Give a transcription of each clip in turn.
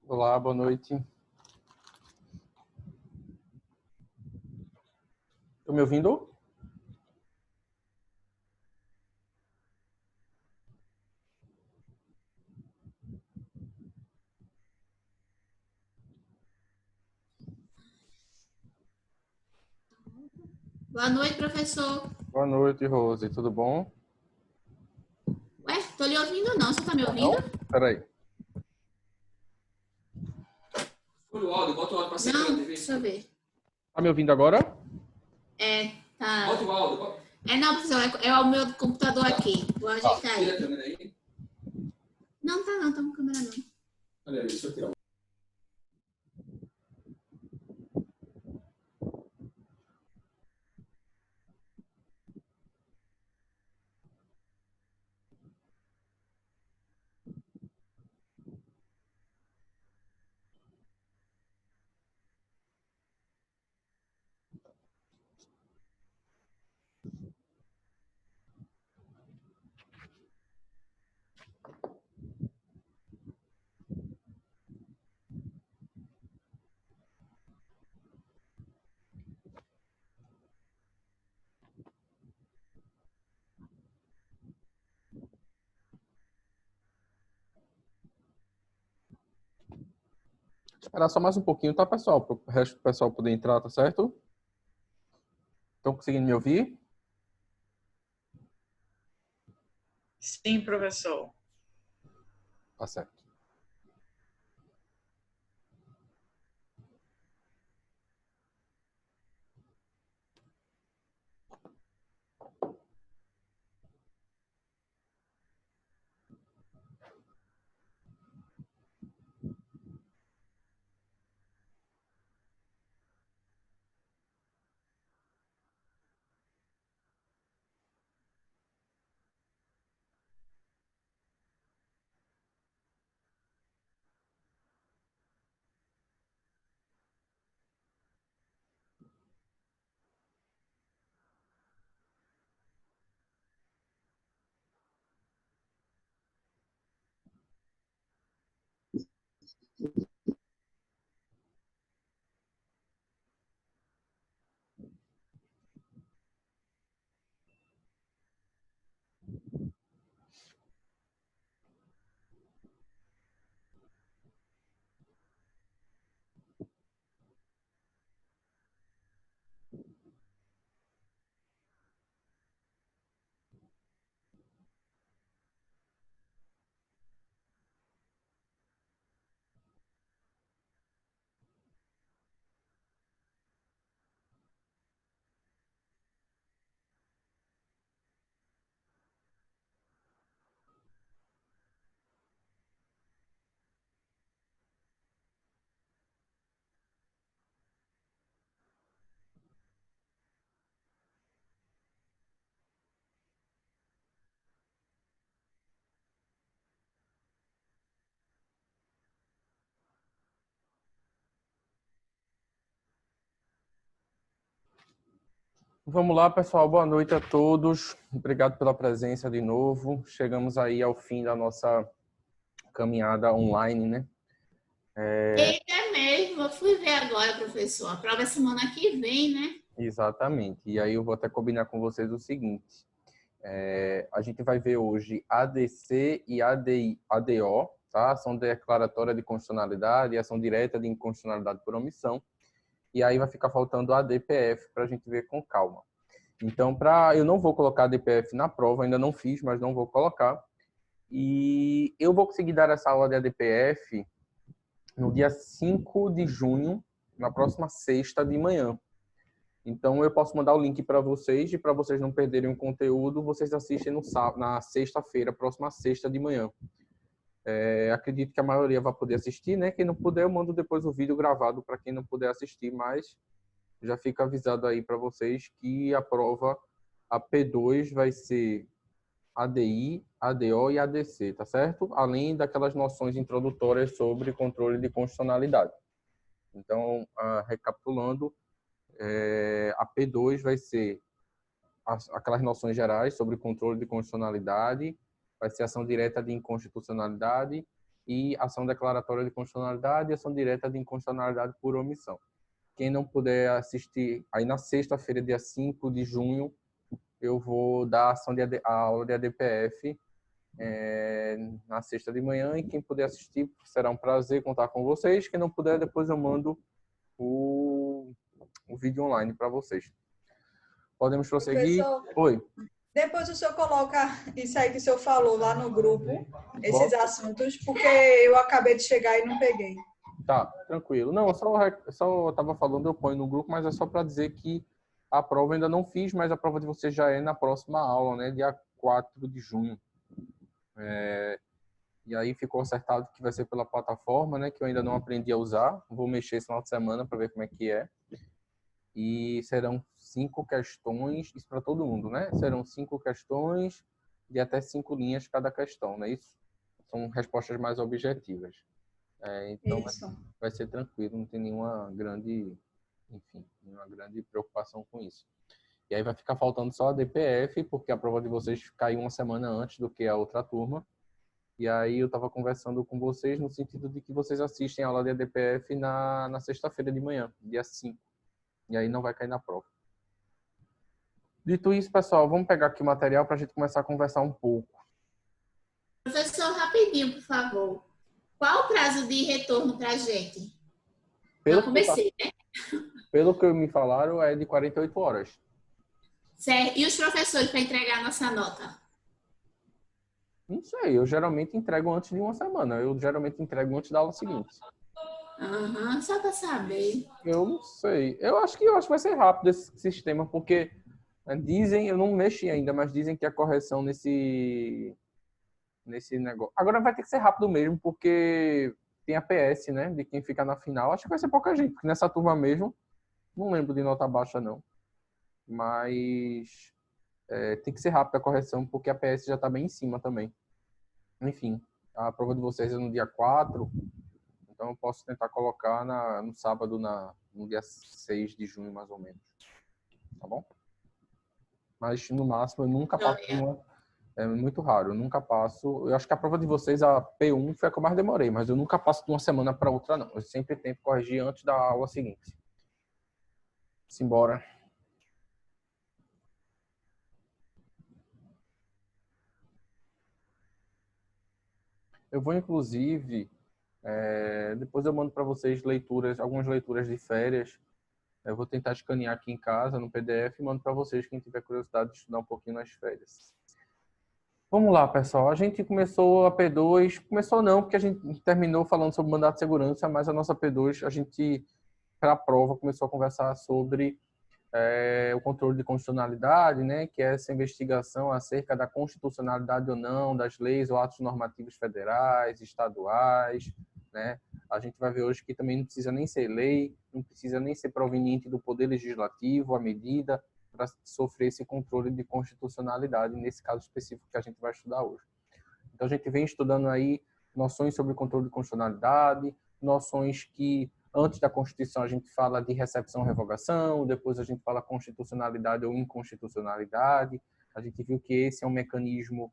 Olá, boa noite. Estão me ouvindo? Boa noite, professor. Boa noite, Rose. Tudo bom? Ué, tô lhe ouvindo não. Você tá me ouvindo? Peraí. Fura o áudio, bota o áudio pra cima da Não, TV. deixa eu ver. Tá me ouvindo agora? Tá. Bota o áudio. Não, professor, é o meu computador aqui. Vou ajeitar Tira a aí. câmera aí. Não, tá com câmera não. Olha aí, deixa eu tirar. Esperar só mais um pouquinho, tá, pessoal? Para o resto do pessoal poder entrar, tá certo? Estão conseguindo me ouvir? Sim, professor. Tá certo. Vamos lá, pessoal. Boa noite a todos. Obrigado pela presença de novo. Chegamos aí ao fim da nossa caminhada online, né? Eita, é mesmo. Eu fui ver agora, professor. A prova é semana que vem, né? Exatamente. E aí eu vou até combinar com vocês o seguinte. A gente vai ver hoje ADC e ADO, tá? Ação declaratória de constitucionalidade e ação direta de inconstitucionalidade por omissão. E aí vai ficar faltando a ADPF para a gente ver com calma. Então, eu não vou colocar a ADPF na prova, ainda não fiz, mas não vou colocar. E eu vou conseguir dar essa aula de ADPF no dia 5 de junho, na próxima sexta de manhã. Então, eu posso mandar o link para vocês e para vocês não perderem o conteúdo, vocês assistem na sexta-feira, próxima sexta de manhã. Acredito que a maioria vai poder assistir, né? Quem não puder, eu mando depois o vídeo gravado para quem não puder assistir, mas já fica avisado aí para vocês que a prova, a P2 vai ser ADI, ADO e ADC, tá certo? Além daquelas noções introdutórias sobre controle de constitucionalidade. Então, recapitulando, a P2 vai ser aquelas noções gerais sobre controle de constitucionalidade, vai ser ação direta de inconstitucionalidade e ação declaratória de constitucionalidade e ação direta de inconstitucionalidade por omissão. Quem não puder assistir, aí na sexta-feira, dia 5 de junho, eu vou dar a aula de ADPF na sexta de manhã, e quem puder assistir, será um prazer contar com vocês. Quem não puder, depois eu mando o vídeo online para vocês. Podemos prosseguir? Professor, Oi. depois o senhor coloca isso aí que o senhor falou lá no grupo, esses Bom. assuntos, porque eu acabei de chegar e não peguei. Tá, tranquilo. Não, eu só estava falando, eu ponho no grupo, mas é só para dizer que a prova ainda não fiz, mas a prova de vocês já é na próxima aula, né? Dia 4 de junho. E aí ficou acertado que vai ser pela plataforma, né? Que eu ainda não aprendi a usar. Vou mexer esse final de semana para ver como é que é. E serão 5 questões, isso para todo mundo, né? Serão 5 questões de até 5 linhas cada questão, não é isso? São respostas mais objetivas. Então vai ser tranquilo, não tem nenhuma grande preocupação com isso. E aí vai ficar faltando só a DPF, porque a prova de vocês caiu uma semana antes do que a outra turma. E aí eu estava conversando com vocês no sentido de que vocês assistem a aula de ADPF na sexta-feira de manhã, dia 5. E aí não vai cair na prova. Dito isso, pessoal, vamos pegar aqui o material para a gente começar a conversar um pouco. Professor, rapidinho, por favor. Qual o prazo de retorno para a gente? Pelo Já comecei, né? Pelo que me falaram, é de 48 horas. Certo. E os professores para entregar a nossa nota? Não sei, eu geralmente entrego antes de uma semana. Eu geralmente entrego antes da aula seguinte. Aham, só para saber. Eu não sei. Eu acho que vai ser rápido esse sistema, porque dizem, eu não mexi ainda, mas dizem que a correção nesse negócio. Agora vai ter que ser rápido mesmo, porque tem a PS, né? De quem fica na final. Acho que vai ser pouca gente, porque nessa turma mesmo, não lembro de nota baixa, não. Mas tem que ser rápido a correção, porque a PS já está bem em cima também. Enfim, a prova de vocês é no dia 4, então eu posso tentar colocar no sábado, no dia 6 de junho, mais ou menos. Tá bom? Mas no máximo eu nunca passo é muito raro, eu nunca passo. Eu acho que a prova de vocês, a P1, foi a que eu mais demorei, mas eu nunca passo de uma semana para outra, não. Eu sempre tento corrigir antes da aula seguinte. Simbora. Eu vou, inclusive, depois eu mando para vocês algumas leituras de férias. Eu vou tentar escanear aqui em casa, no PDF, e mando para vocês, quem tiver curiosidade de estudar um pouquinho nas férias. Vamos lá, pessoal. A gente começou a P2. Começou não, porque a gente terminou falando sobre mandato de segurança, mas a nossa P2, a gente, para a prova, começou a conversar sobre o controle de constitucionalidade, né, que é essa investigação acerca da constitucionalidade ou não das leis ou atos normativos federais, estaduais, né? A gente vai ver hoje que também não precisa nem ser lei, não precisa nem ser proveniente do Poder Legislativo, a medida para sofrer esse controle de constitucionalidade, nesse caso específico que a gente vai estudar hoje. Então, a gente vem estudando aí noções sobre controle de constitucionalidade, noções que antes da Constituição a gente fala de recepção e revogação, depois a gente fala constitucionalidade ou inconstitucionalidade. A gente viu que esse é um mecanismo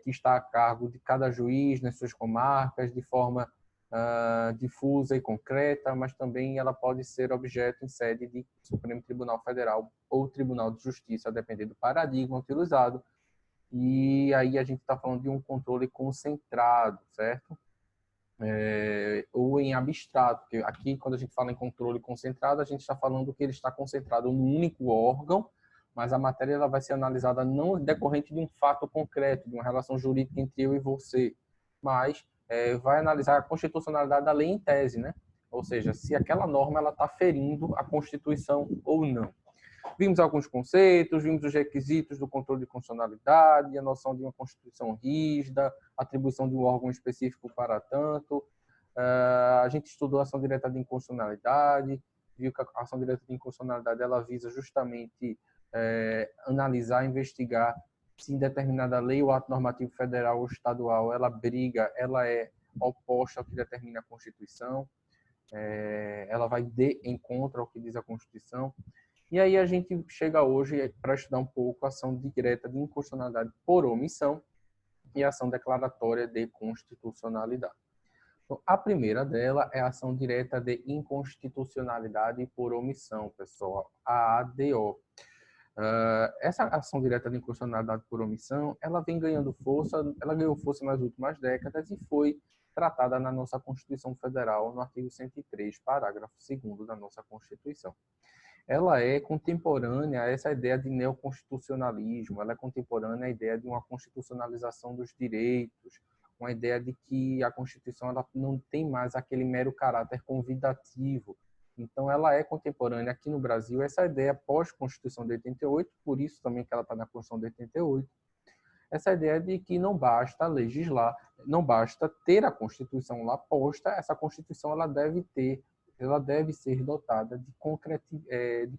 que está a cargo de cada juiz nas suas comarcas, de forma difusa e concreta, mas também ela pode ser objeto em sede de Supremo Tribunal Federal ou Tribunal de Justiça, a depender do paradigma utilizado. E aí a gente está falando de um controle concentrado, certo? Ou em abstrato, porque aqui, quando a gente fala em controle concentrado, a gente está falando que ele está concentrado num único órgão, mas a matéria ela vai ser analisada não decorrente de um fato concreto, de uma relação jurídica entre eu e você, mas vai analisar a constitucionalidade da lei em tese, né? Ou seja, se aquela norma ela está ferindo a Constituição ou não. Vimos alguns conceitos, vimos os requisitos do controle de constitucionalidade, a noção de uma Constituição rígida, a atribuição de um órgão específico para tanto. A gente estudou a ação direta de inconstitucionalidade, viu que a ação direta de inconstitucionalidade ela visa justamente analisar, investigar se em determinada lei ou ato normativo federal ou estadual ela é oposta ao que determina a Constituição, ela vai de encontro ao que diz a Constituição. E aí a gente chega hoje para estudar um pouco a ação direta de inconstitucionalidade por omissão e a ação declaratória de constitucionalidade. Então, a primeira dela é a ação direta de inconstitucionalidade por omissão, pessoal, a ADO. Essa ação direta de inconstitucionalidade por omissão, ela vem ganhando força, ela ganhou força nas últimas décadas e foi tratada na nossa Constituição Federal, no artigo 103, parágrafo 2º da nossa Constituição. Ela é contemporânea a essa ideia de neoconstitucionalismo, ela é contemporânea à ideia de uma constitucionalização dos direitos, uma ideia de que a Constituição ela não tem mais aquele mero caráter convidativo. Então, ela é contemporânea aqui no Brasil, essa ideia pós-Constituição de 88, por isso também que ela está na Constituição de 88, essa ideia de que não basta legislar, não basta ter a Constituição lá posta, essa Constituição ela deve ser dotada de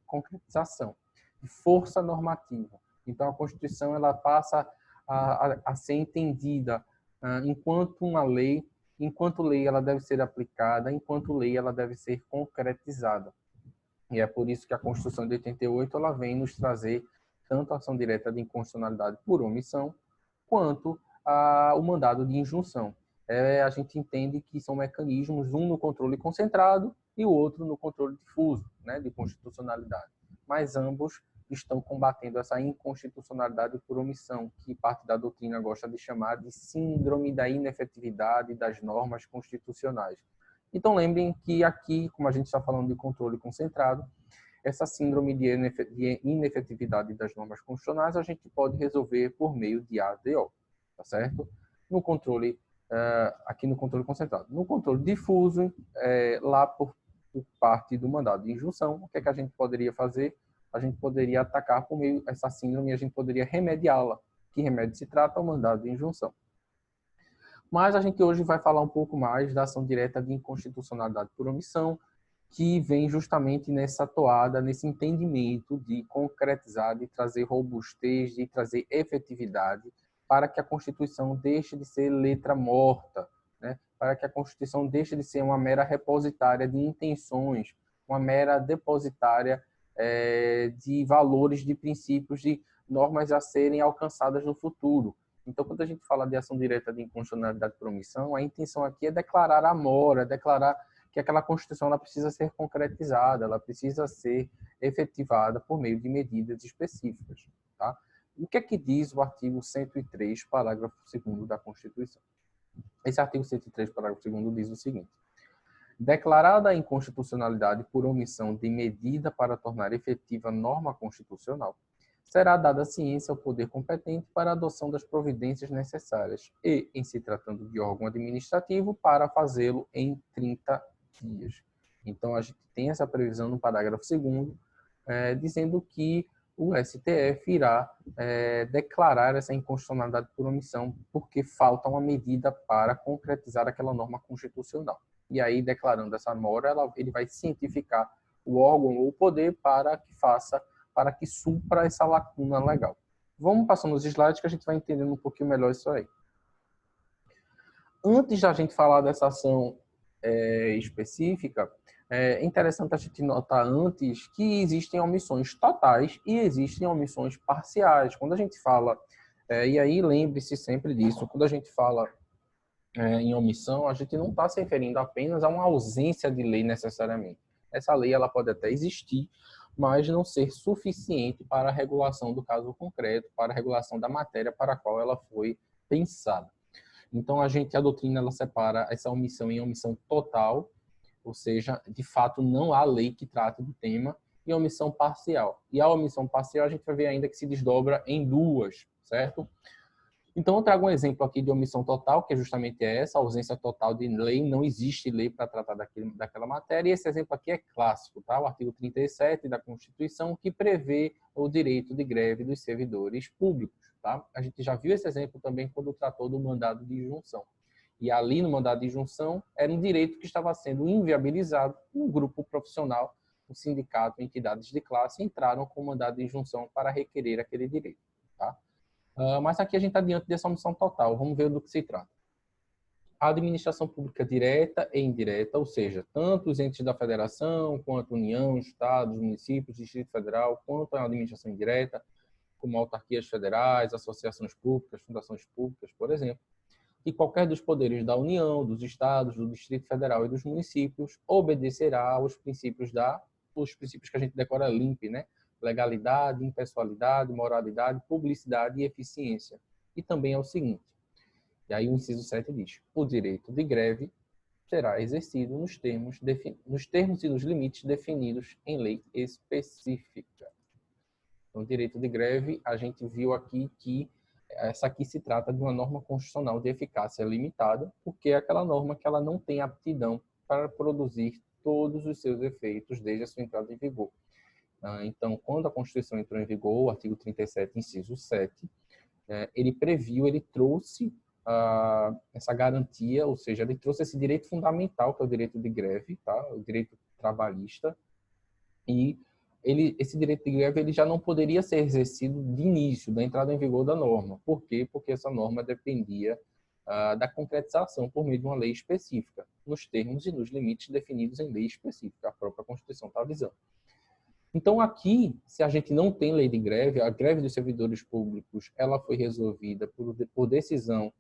concretização, de força normativa. Então, a Constituição ela passa a ser entendida enquanto uma lei, enquanto lei ela deve ser aplicada, enquanto lei ela deve ser concretizada. E é por isso que a Constituição de 88 ela vem nos trazer tanto a ação direta de inconstitucionalidade por omissão, quanto o mandado de injunção. A gente entende que são mecanismos, um no controle concentrado e o outro no controle difuso, né, de constitucionalidade. Mas ambos estão combatendo essa inconstitucionalidade por omissão, que parte da doutrina gosta de chamar de síndrome da inefetividade das normas constitucionais. Então, lembrem que aqui, como a gente está falando de controle concentrado, essa síndrome de inefetividade das normas constitucionais a gente pode resolver por meio de ADO, tá certo? No controle, aqui no controle concentrado. No controle difuso, lá por parte do mandado de injunção, o que é que a gente poderia fazer? A gente poderia atacar por meio dessa síndrome e a gente poderia remediá-la. Que remédio se trata? O mandado de injunção. Mas a gente hoje vai falar um pouco mais da ação direta de inconstitucionalidade por omissão, que vem justamente nessa toada, nesse entendimento de concretizar, de trazer robustez, de trazer efetividade para que a Constituição deixe de ser letra morta, né? Para que a Constituição deixe de ser uma mera repositária de intenções, uma mera depositária de valores, de princípios, de normas a serem alcançadas no futuro. Então, quando a gente fala de ação direta de inconstitucionalidade por omissão, a intenção aqui é declarar a mora, declarar que aquela Constituição ela precisa ser concretizada, ela precisa ser efetivada por meio de medidas específicas. Tá? O que é que diz o artigo 103, parágrafo 2º da Constituição? Esse artigo 103, parágrafo 2º diz o seguinte: declarada a inconstitucionalidade por omissão de medida para tornar efetiva norma constitucional, será dada ciência ao poder competente para a adoção das providências necessárias e, em se tratando de órgão administrativo, para fazê-lo em 30 dias. Então, a gente tem essa previsão no parágrafo 2º, dizendo que o STF irá declarar essa inconstitucionalidade por omissão porque falta uma medida para concretizar aquela norma constitucional. E aí, declarando essa mora, ele vai cientificar o órgão ou o poder para que supra essa lacuna legal. Vamos passando os slides que a gente vai entendendo um pouquinho melhor isso aí. Antes da gente falar dessa ação específica, é interessante a gente notar antes que existem omissões totais e existem omissões parciais. Quando a gente fala, e aí lembre-se sempre disso, quando a gente fala em omissão, a gente não está se referindo apenas a uma ausência de lei necessariamente. Essa lei ela pode até existir, mas não ser suficiente para a regulação do caso concreto, para a regulação da matéria para a qual ela foi pensada. Então, a doutrina ela separa essa omissão em omissão total, ou seja, de fato não há lei que trate do tema, e omissão parcial. E a omissão parcial a gente vai ver ainda que se desdobra em duas, certo? Então, eu trago um exemplo aqui de omissão total, que é justamente essa, a ausência total de lei, não existe lei para tratar daquela matéria, e esse exemplo aqui é clássico, tá? O artigo 37 da Constituição, que prevê o direito de greve dos servidores públicos, tá? A gente já viu esse exemplo também quando tratou do mandado de injunção. E ali no mandado de injunção, era um direito que estava sendo inviabilizado, um grupo profissional, um sindicato, entidades de classe, entraram com o mandado de injunção para requerer aquele direito, tá? Mas aqui a gente está diante dessa omissão total. Vamos ver do que se trata. A administração pública direta e indireta, ou seja, tanto os entes da federação, quanto União, Estados, municípios, Distrito Federal, quanto a administração indireta, como autarquias federais, associações públicas, fundações públicas, por exemplo, e qualquer dos poderes da União, dos Estados, do Distrito Federal e dos municípios obedecerá aos princípios que a gente decora LIMP, né? Legalidade, impessoalidade, moralidade, publicidade e eficiência. E também é o seguinte, e aí o inciso 7 diz, o direito de greve será exercido nos termos e nos limites definidos em lei específica. Então, o direito de greve, a gente viu aqui que essa aqui se trata de uma norma constitucional de eficácia limitada, porque é aquela norma que ela não tem aptidão para produzir todos os seus efeitos desde a sua entrada em vigor. Então, quando a Constituição entrou em vigor, o artigo 37, inciso 7, ele trouxe essa garantia, ou seja, ele trouxe esse direito fundamental, que é o direito de greve, tá? O direito trabalhista, e esse direito de greve ele já não poderia ser exercido de início, da entrada em vigor da norma. Por quê? Porque essa norma dependia da concretização por meio de uma lei específica, nos termos e nos limites definidos em lei específica. A própria Constituição está avisando. Então, aqui, se a gente não tem lei de greve, a greve dos servidores públicos ela foi resolvida por decisão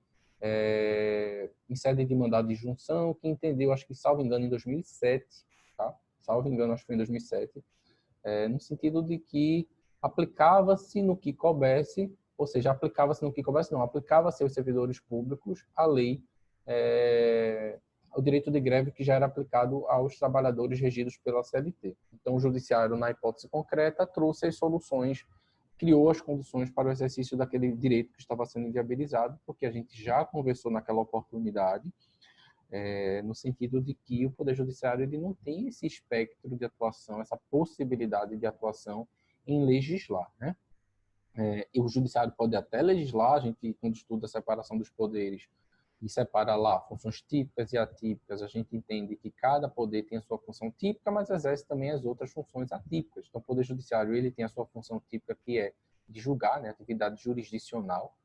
em sede de mandado de injunção, que entendeu, acho que, salvo engano, em 2007, tá? Salvo engano, acho que foi em 2007, no sentido de que aplicava-se no que coubesse, ou seja, aplicava-se no que coubesse, não, aplicava-se aos servidores públicos a lei, o direito de greve que já era aplicado aos trabalhadores regidos pela CLT. Então, o judiciário, na hipótese concreta, trouxe as soluções, criou as condições para o exercício daquele direito que estava sendo inviabilizado, porque a gente já conversou naquela oportunidade, no sentido de que o Poder Judiciário ele não tem esse espectro de atuação, essa possibilidade de atuação em legislar, né? E o Judiciário pode até legislar, a gente, quando estuda a separação dos poderes, e separa lá funções típicas e atípicas, a gente entende que cada poder tem a sua função típica, mas exerce também as outras funções atípicas. Então, o Poder Judiciário ele tem a sua função típica, que é de julgar, né, atividade jurisdicional,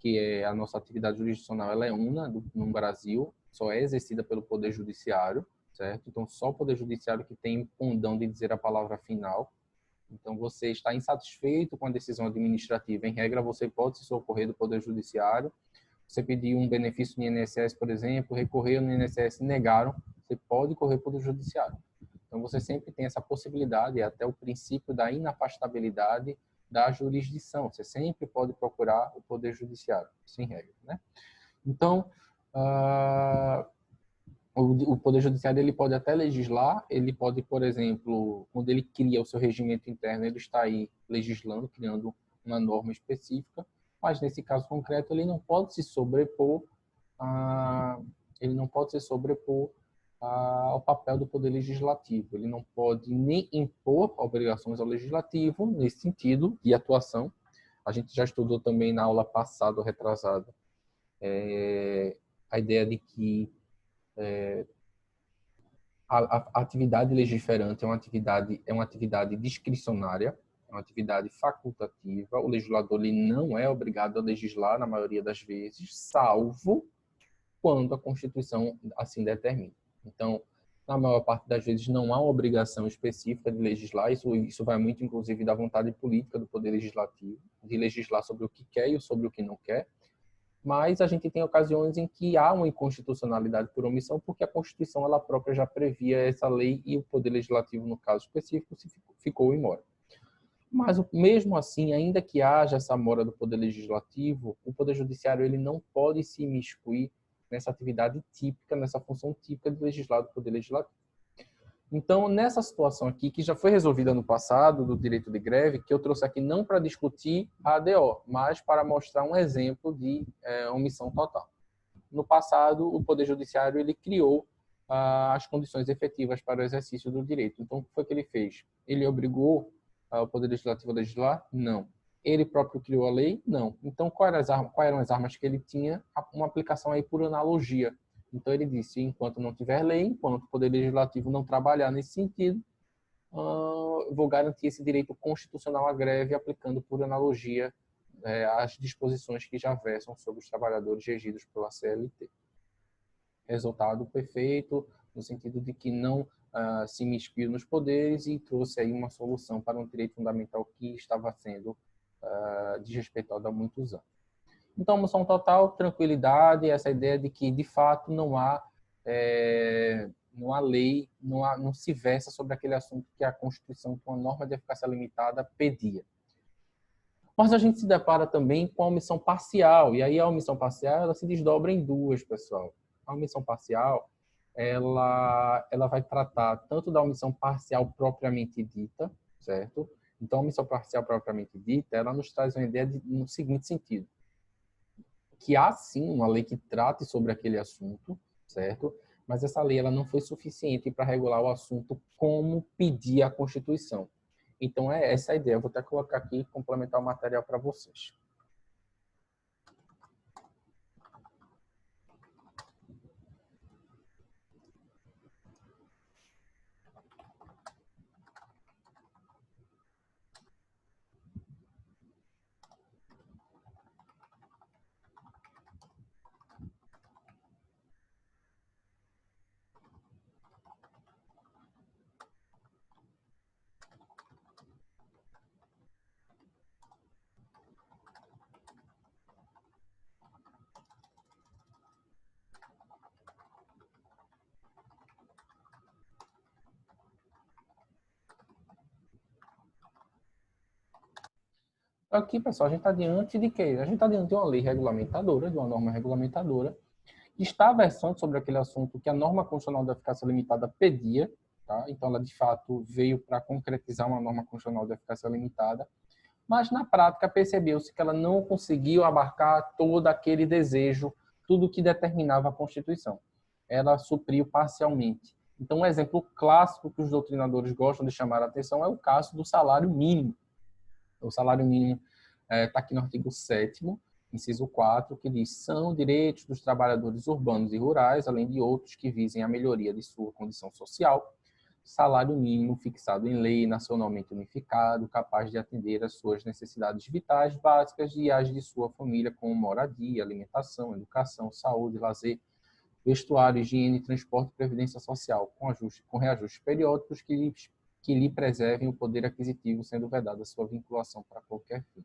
que é a nossa atividade jurisdicional, ela é no Brasil, só é exercida pelo Poder Judiciário, certo? Então, só o Poder Judiciário que tem condão de dizer a palavra final. Então, você está insatisfeito com a decisão administrativa, em regra, você pode se socorrer do Poder Judiciário. Você pediu um benefício no INSS, por exemplo, recorreu no INSS, negaram, você pode correr para o Judiciário. Então, você sempre tem essa possibilidade, até o princípio da inafastabilidade da jurisdição. Você sempre pode procurar o Poder Judiciário, sem regra, né? Então, o Poder Judiciário ele pode até legislar, ele pode, por exemplo, quando ele cria o seu regimento interno, ele está aí legislando, criando uma norma específica, mas nesse caso concreto ele não pode se sobrepor ao papel do Poder Legislativo. Ele não pode nem impor obrigações ao Legislativo nesse sentido de atuação. A gente já estudou também na aula passada ou retrasada a ideia de que a atividade legiferante é uma atividade discricionária, é uma atividade facultativa. O legislador ele não é obrigado a legislar na maioria das vezes, salvo quando a Constituição assim determina. Então, na maior parte das vezes não há uma obrigação específica de legislar, isso vai muito inclusive da vontade política do Poder Legislativo, de legislar sobre o que quer e sobre o que não quer. Mas a gente tem ocasiões em que há uma inconstitucionalidade por omissão, porque a Constituição ela própria já previa essa lei e o Poder Legislativo, no caso específico, ficou imóvel. Mas mesmo assim, ainda que haja essa mora do Poder Legislativo, o Poder Judiciário ele não pode se imiscuir nessa atividade típica, nessa função típica de legislar do Poder Legislativo. Então, nessa situação aqui, que já foi resolvida no passado, do direito de greve, que eu trouxe aqui não para discutir a ADO, mas para mostrar um exemplo de omissão total. No passado, o Poder Judiciário ele criou as condições efetivas para o exercício do direito. Então, o que foi que ele fez? Ele obrigou o Poder Legislativo a legislar? Não. Ele próprio criou a lei? Não. Então, quais eram as armas que ele tinha? Uma aplicação aí por analogia. Então, ele disse, enquanto não tiver lei, enquanto o Poder Legislativo não trabalhar nesse sentido, vou garantir esse direito constitucional à greve aplicando por analogia as disposições que já versam sobre os trabalhadores regidos pela CLT. Resultado perfeito, no sentido de que não se imiscuiu nos poderes e trouxe aí uma solução para um direito fundamental que estava sendo desrespeitado há muitos anos. Então, moção total, tranquilidade, essa ideia de que, de fato, não há lei, não se versa sobre aquele assunto que a Constituição, com a norma de eficácia limitada, pedia. Mas a gente se depara também com a omissão parcial, e aí a omissão parcial ela se desdobra em duas, pessoal. A omissão parcial, ela vai tratar tanto da omissão parcial propriamente dita, certo? Então, a omissão parcial propriamente dita, ela nos traz uma ideia no seguinte sentido, que há sim uma lei que trate sobre aquele assunto, certo? Mas essa lei ela não foi suficiente para regular o assunto como pedia a Constituição. Então, é essa a ideia. Eu vou até colocar aqui e complementar o material para vocês. Aqui, pessoal, a gente está diante de quê? A gente está diante de uma lei regulamentadora, de uma norma regulamentadora, que está versando sobre aquele assunto que a norma constitucional de eficácia limitada pedia, tá? Então, ela, de fato, veio para concretizar uma norma constitucional de eficácia limitada, mas, na prática, percebeu-se que ela não conseguiu abarcar todo aquele desejo, tudo que determinava a Constituição. Ela supriu parcialmente. Então, um exemplo clássico que os doutrinadores gostam de chamar a atenção é o caso do salário mínimo. O salário mínimo está aqui no artigo 7º, inciso 4, que diz: são direitos dos trabalhadores urbanos e rurais, além de outros que visem a melhoria de sua condição social, salário mínimo fixado em lei, nacionalmente unificado, capaz de atender às suas necessidades vitais básicas e às de sua família, como moradia, alimentação, educação, saúde, lazer, vestuário, higiene, transporte e previdência social, com reajustes periódicos que lhe preservem o poder aquisitivo, sendo vedada a sua vinculação para qualquer fim.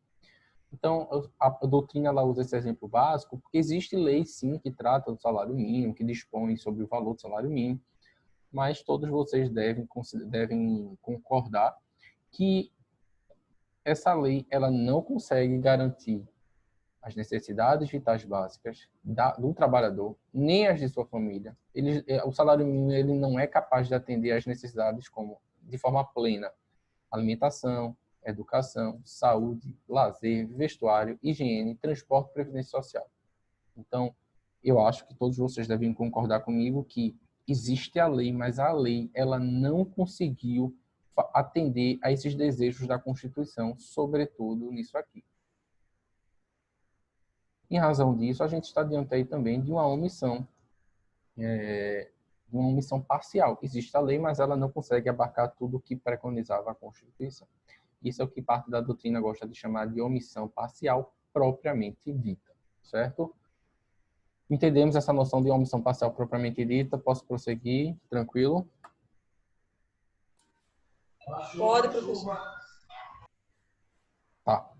Então, a doutrina ela usa esse exemplo básico porque existe lei, sim, que trata do salário mínimo, que dispõe sobre o valor do salário mínimo, mas todos vocês devem concordar que essa lei ela não consegue garantir as necessidades vitais básicas do trabalhador, nem as de sua família. O salário mínimo ele não é capaz de atender às necessidades como de forma plena: alimentação, educação, saúde, lazer, vestuário, higiene, transporte e previdência social. Então, eu acho que todos vocês devem concordar comigo que existe a lei, mas a lei ela não conseguiu atender a esses desejos da Constituição, sobretudo nisso aqui. Em razão disso, a gente está diante aí também de uma omissão parcial. Existe a lei, mas ela não consegue abarcar tudo o que preconizava a Constituição. Isso é o que parte da doutrina gosta de chamar de omissão parcial propriamente dita, certo? Entendemos essa noção de omissão parcial propriamente dita? Posso prosseguir? Tranquilo? Pode, professor. Tá.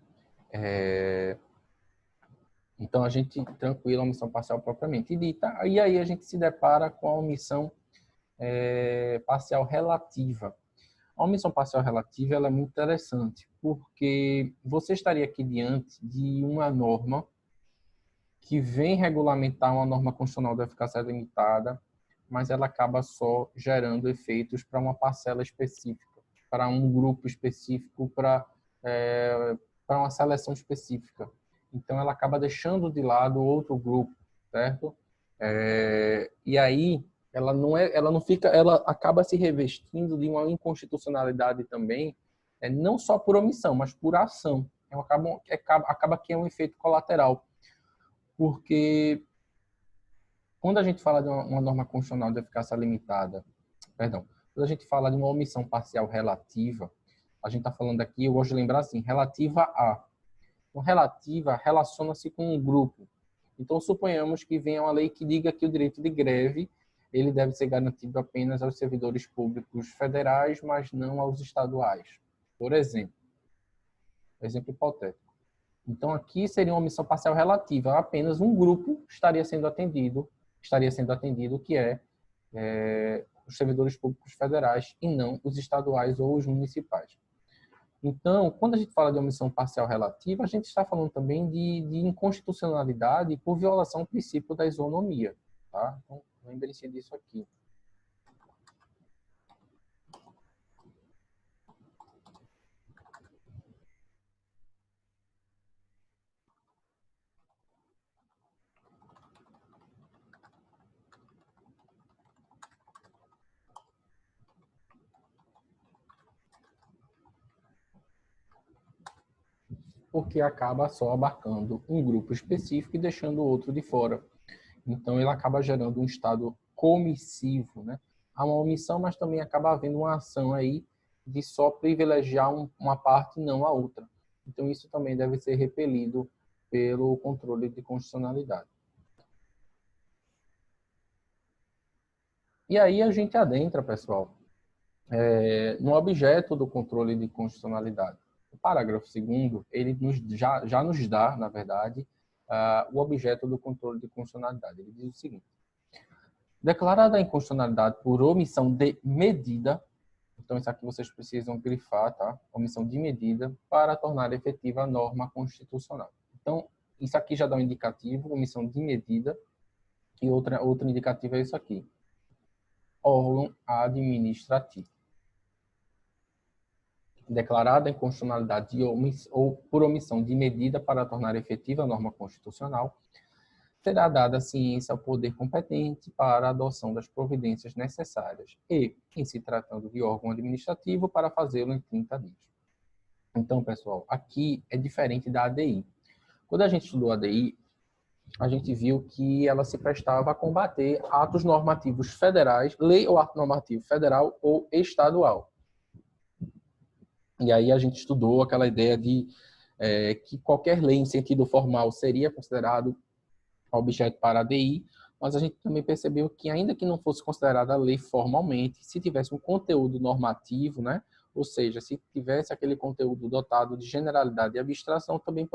Então, a gente tranquila a omissão parcial propriamente dita, e aí a gente se depara com a omissão parcial relativa. A omissão parcial relativa ela é muito interessante, porque você estaria aqui diante de uma norma que vem regulamentar uma norma constitucional da eficácia limitada, mas ela acaba só gerando efeitos para uma parcela específica, para um grupo específico, para uma seleção específica. Então, ela acaba deixando de lado outro grupo, certo? E aí, ela não fica, ela acaba se revestindo de uma inconstitucionalidade também, não só por omissão, mas por ação. Então, acaba que é um efeito colateral, porque quando a gente fala de uma norma constitucional de eficácia limitada, perdão, quando a gente fala de uma omissão parcial relativa, a gente está falando aqui, eu gosto de lembrar assim, relativa a. Então, relativa relaciona-se com um grupo. Então, suponhamos que venha uma lei que diga que o direito de greve ele deve ser garantido apenas aos servidores públicos federais, mas não aos estaduais. Por exemplo hipotético. Então, aqui seria uma omissão parcial relativa. Apenas um grupo estaria sendo atendido, que é os servidores públicos federais e não os estaduais ou os municipais. Então, quando a gente fala de omissão parcial relativa, a gente está falando também de inconstitucionalidade por violação ao princípio da isonomia. Tá? Então, lembre-se disso aqui. Porque acaba só abarcando um grupo específico e deixando o outro de fora. Então, ele acaba gerando um estado comissivo, né? Há uma omissão, mas também acaba havendo uma ação aí de só privilegiar uma parte e não a outra. Então, isso também deve ser repelido pelo controle de constitucionalidade. E aí a gente adentra, pessoal, no objeto do controle de constitucionalidade. O parágrafo 2º, ele já nos dá, na verdade, o objeto do controle de constitucionalidade. Ele diz o seguinte: declarada a inconstitucionalidade por omissão de medida, então isso aqui vocês precisam grifar, tá? Omissão de medida para tornar efetiva a norma constitucional. Então, isso aqui já dá um indicativo, omissão de medida, e outro indicativo é isso aqui: órgão administrativo. Declarada a inconstitucionalidade ou por omissão de medida para tornar efetiva a norma constitucional, será dada a ciência ao poder competente para a adoção das providências necessárias e, em se tratando de órgão administrativo, para fazê-lo em 30 dias. Então, pessoal, aqui é diferente da ADI. Quando a gente estudou a ADI, a gente viu que ela se prestava a combater atos normativos federais, lei ou ato normativo federal ou estadual. E aí a gente estudou aquela ideia de que qualquer lei em sentido formal seria considerado objeto para a ADI, mas a gente também percebeu que, ainda que não fosse considerada lei formalmente, se tivesse um conteúdo normativo, né, ou seja, se tivesse aquele conteúdo dotado de generalidade e abstração, também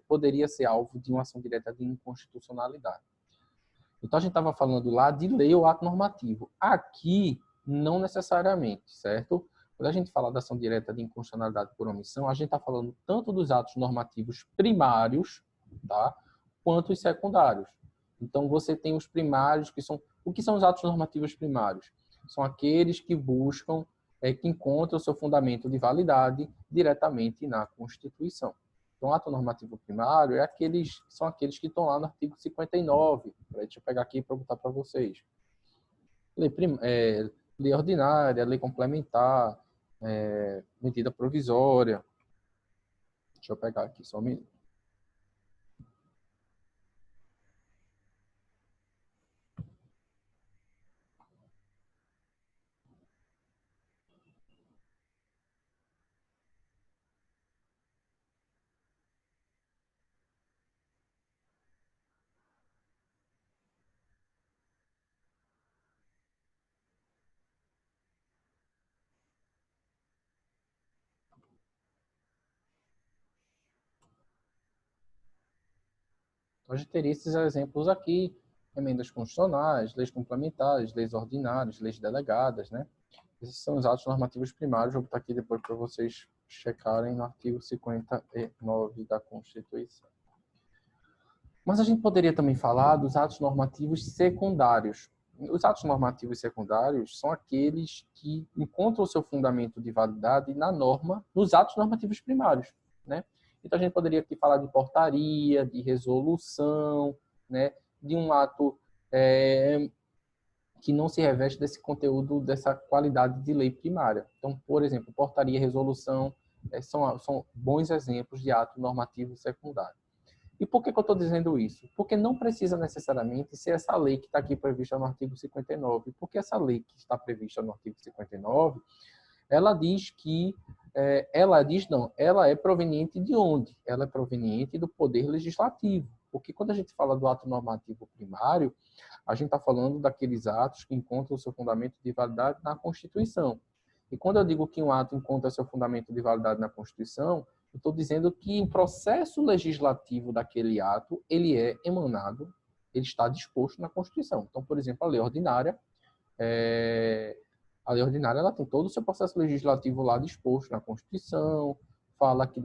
poderia ser alvo de uma ação direta de inconstitucionalidade. Então, a gente estava falando lá de lei ou ato normativo. Aqui, não necessariamente, certo? Quando a gente fala da ação direta de inconstitucionalidade por omissão, a gente está falando tanto dos atos normativos primários, tá, quanto os secundários. Então, você tem os primários, que são... O que são os atos normativos primários? São aqueles que buscam, que encontram o seu fundamento de validade diretamente na Constituição. Então, ato normativo primário são aqueles que estão lá no artigo 59. Deixa eu pegar aqui para botar para vocês. Lei ordinária, lei complementar, medida provisória. Deixa eu pegar aqui só um minuto. A gente teria esses exemplos aqui, emendas constitucionais, leis complementares, leis ordinárias, leis delegadas, né? Esses são os atos normativos primários. Vou botar aqui depois para vocês checarem no artigo 59 da Constituição. Mas a gente poderia também falar dos atos normativos secundários. Os atos normativos secundários são aqueles que encontram o seu fundamento de validade na norma, nos atos normativos primários, né? Então, a gente poderia aqui falar de portaria, de resolução, né? De um ato que não se reveste desse conteúdo, dessa qualidade de lei primária. Então, por exemplo, portaria e resolução são bons exemplos de ato normativo secundário. E por que eu estou dizendo isso? Porque não precisa necessariamente ser essa lei que está aqui prevista no artigo 59, porque essa lei que está prevista no artigo 59, ela diz que, ela é proveniente de onde? Ela é proveniente do Poder Legislativo. Porque quando a gente fala do ato normativo primário, a gente está falando daqueles atos que encontram o seu fundamento de validade na Constituição. E quando eu digo que um ato encontra seu fundamento de validade na Constituição, eu estou dizendo que o processo legislativo daquele ato, ele é emanado, ele está disposto na Constituição. Então, por exemplo, a lei ordinária, ela tem todo o seu processo legislativo lá disposto na Constituição, fala que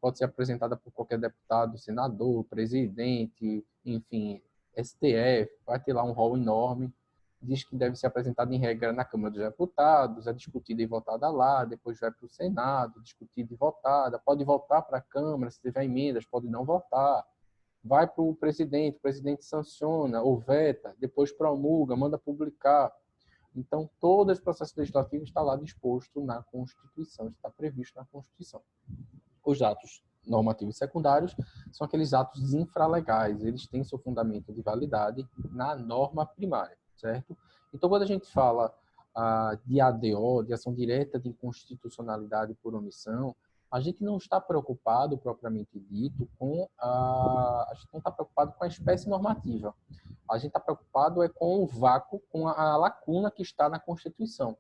pode ser apresentada por qualquer deputado, senador, presidente, enfim, STF, vai ter lá um rol enorme, diz que deve ser apresentada em regra na Câmara dos Deputados, é discutida e votada lá, depois vai para o Senado, discutida e votada, pode voltar para a Câmara, se tiver emendas, pode não votar, vai para o presidente sanciona ou veta, depois promulga, manda publicar. Então, todo esse processo legislativo está lá disposto na Constituição, está previsto na Constituição. Os atos normativos secundários são aqueles atos infralegais, eles têm seu fundamento de validade na norma primária, certo? Então, quando a gente fala de ADO, de ação direta de inconstitucionalidade por omissão, a gente não está preocupado, propriamente dito, a gente não está preocupado com a espécie normativa. A gente está preocupado com o vácuo, com a lacuna que está na Constituição.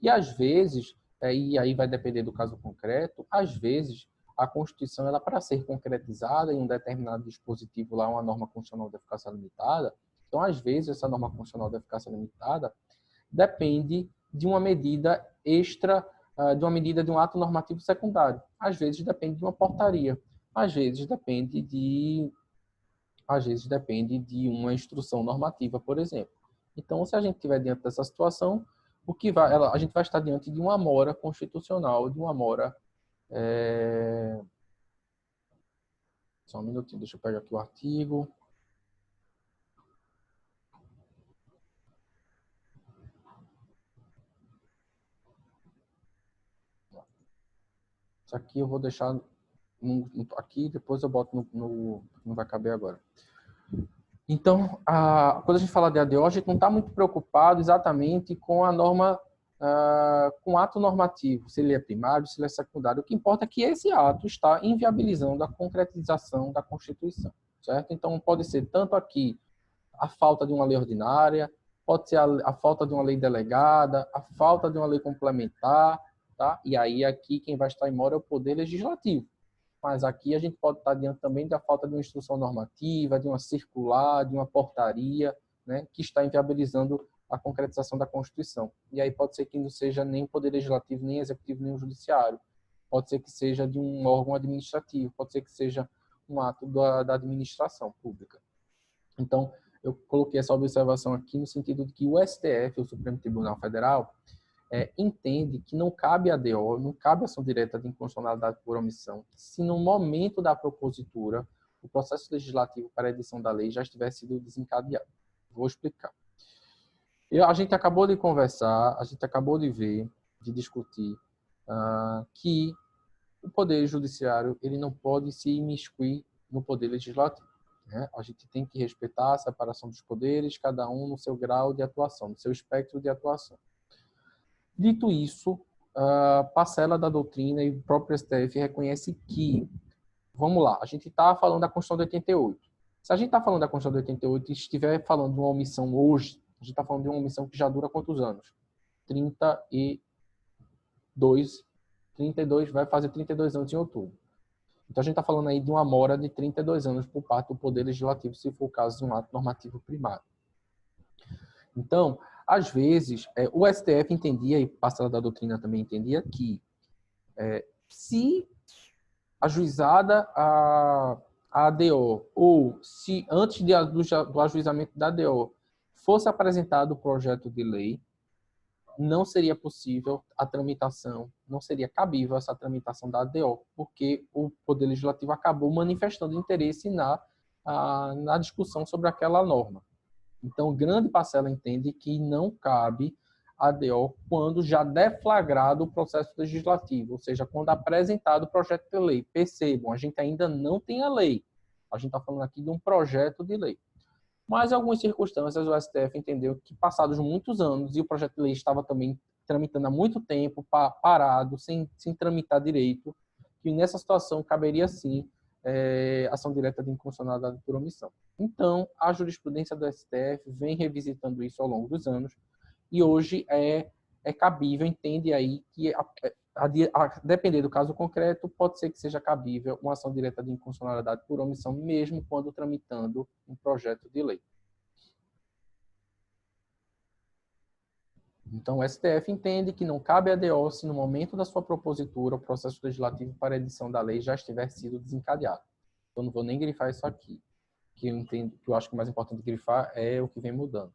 E, às vezes, e aí vai depender do caso concreto, às vezes, a Constituição, ela para ser concretizada em um determinado dispositivo, lá uma norma constitucional de eficácia limitada, então, às vezes, essa norma constitucional de eficácia limitada depende de uma medida de um ato normativo secundário. Às vezes, depende de uma portaria. Às vezes, depende de uma instrução normativa, por exemplo. Então, se a gente estiver diante dessa situação, a gente vai estar diante de uma amora constitucional, de uma amora... Só um minutinho, deixa eu pegar aqui o artigo. Isso aqui eu vou deixar aqui, depois eu boto não vai caber agora. Então, quando a gente fala de ADO, a gente não está muito preocupado exatamente com a norma, com o ato normativo, se ele é primário, se ele é secundário. O que importa é que esse ato está inviabilizando a concretização da Constituição, certo? Então, pode ser tanto aqui a falta de uma lei ordinária, pode ser a falta de uma lei delegada, a falta de uma lei complementar, tá? E aí aqui quem vai estar em mora é o Poder Legislativo. Mas aqui a gente pode estar diante também da falta de uma instrução normativa, de uma circular, de uma portaria, né, que está inviabilizando a concretização da Constituição. E aí pode ser que não seja nem o Poder Legislativo, nem o Executivo, nem o Judiciário. Pode ser que seja de um órgão administrativo, pode ser que seja um ato da administração pública. Então, eu coloquei essa observação aqui no sentido de que o STF, o Supremo Tribunal Federal, entende que não cabe ADO, não cabe ação direta de inconstitucionalidade por omissão, se no momento da propositura o processo legislativo para a edição da lei já tivesse sido desencadeado. Vou explicar. A gente acabou de conversar, a gente acabou de ver, de discutir, que o Poder Judiciário ele não pode se imiscuir no Poder Legislativo, né? A gente tem que respeitar a separação dos poderes, cada um no seu grau de atuação, no seu espectro de atuação. Dito isso, a parcela da doutrina e o próprio STF reconhece que, vamos lá, a gente está falando da Constituição de 88. Se a gente está falando da Constituição de 88 e estiver falando de uma omissão hoje, a gente está falando de uma omissão que já dura quantos anos? 32, vai fazer 32 anos em outubro. Então, a gente está falando aí de uma mora de 32 anos por parte do Poder Legislativo, se for o caso de um ato normativo primário. Então, às vezes, o STF entendia, e parcela da doutrina também entendia, que se ajuizada a ADO, ou se antes do ajuizamento da ADO fosse apresentado o projeto de lei, não seria possível a tramitação, não seria cabível essa tramitação da ADO, porque o Poder Legislativo acabou manifestando interesse na discussão sobre aquela norma. Então, grande parcela entende que não cabe ADO quando já deflagrado o processo legislativo, ou seja, quando apresentado o projeto de lei. Percebam, a gente ainda não tem a lei. A gente está falando aqui de um projeto de lei. Mas, em algumas circunstâncias, o STF entendeu que, passados muitos anos, e o projeto de lei estava também tramitando há muito tempo, parado, sem tramitar direito, que nessa situação caberia, sim, ação direta de inconstitucionalidade por omissão. Então, a jurisprudência do STF vem revisitando isso ao longo dos anos, e hoje é cabível, entende aí que, a depender do caso concreto, pode ser que seja cabível uma ação direta de inconstitucionalidade por omissão, mesmo quando tramitando um projeto de lei. Então, o STF entende que não cabe ADO se no momento da sua propositura o processo legislativo para a edição da lei já estiver sido desencadeado. Eu não vou nem grifar isso aqui, que eu acho que o mais importante grifar é o que vem mudando.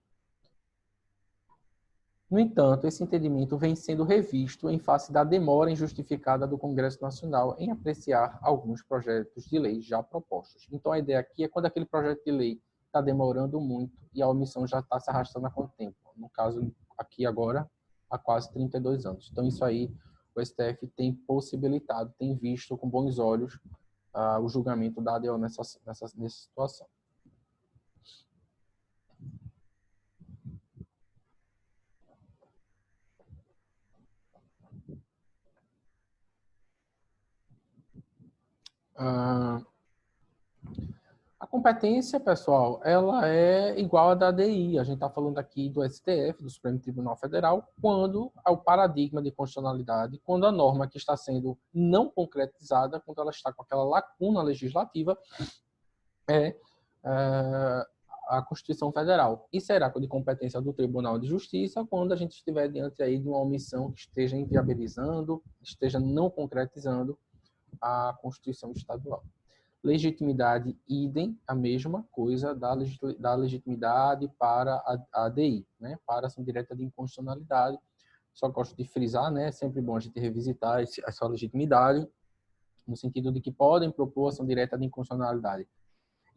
No entanto, esse entendimento vem sendo revisto em face da demora injustificada do Congresso Nacional em apreciar alguns projetos de lei já propostos. Então, a ideia aqui é quando aquele projeto de lei está demorando muito e a omissão já está se arrastando há quanto tempo? No caso, aqui agora, há quase 32 anos. Então, isso aí, o STF tem possibilitado, tem visto com bons olhos o julgamento da ADO nessa situação. A competência, pessoal, ela é igual à da ADI. A gente está falando aqui do STF, do Supremo Tribunal Federal, quando o paradigma de constitucionalidade, quando a norma que está sendo não concretizada, quando ela está com aquela lacuna legislativa, é a Constituição Federal. E será de competência do Tribunal de Justiça quando a gente estiver diante aí de uma omissão que esteja inviabilizando, esteja não concretizando a Constituição Estadual. Legitimidade, idem, a mesma coisa da legitimidade para a ADI, né? Para a ação direta de inconstitucionalidade. Só gosto de frisar, né? É sempre bom a gente revisitar essa legitimidade, no sentido de que podem propor ação direta de inconstitucionalidade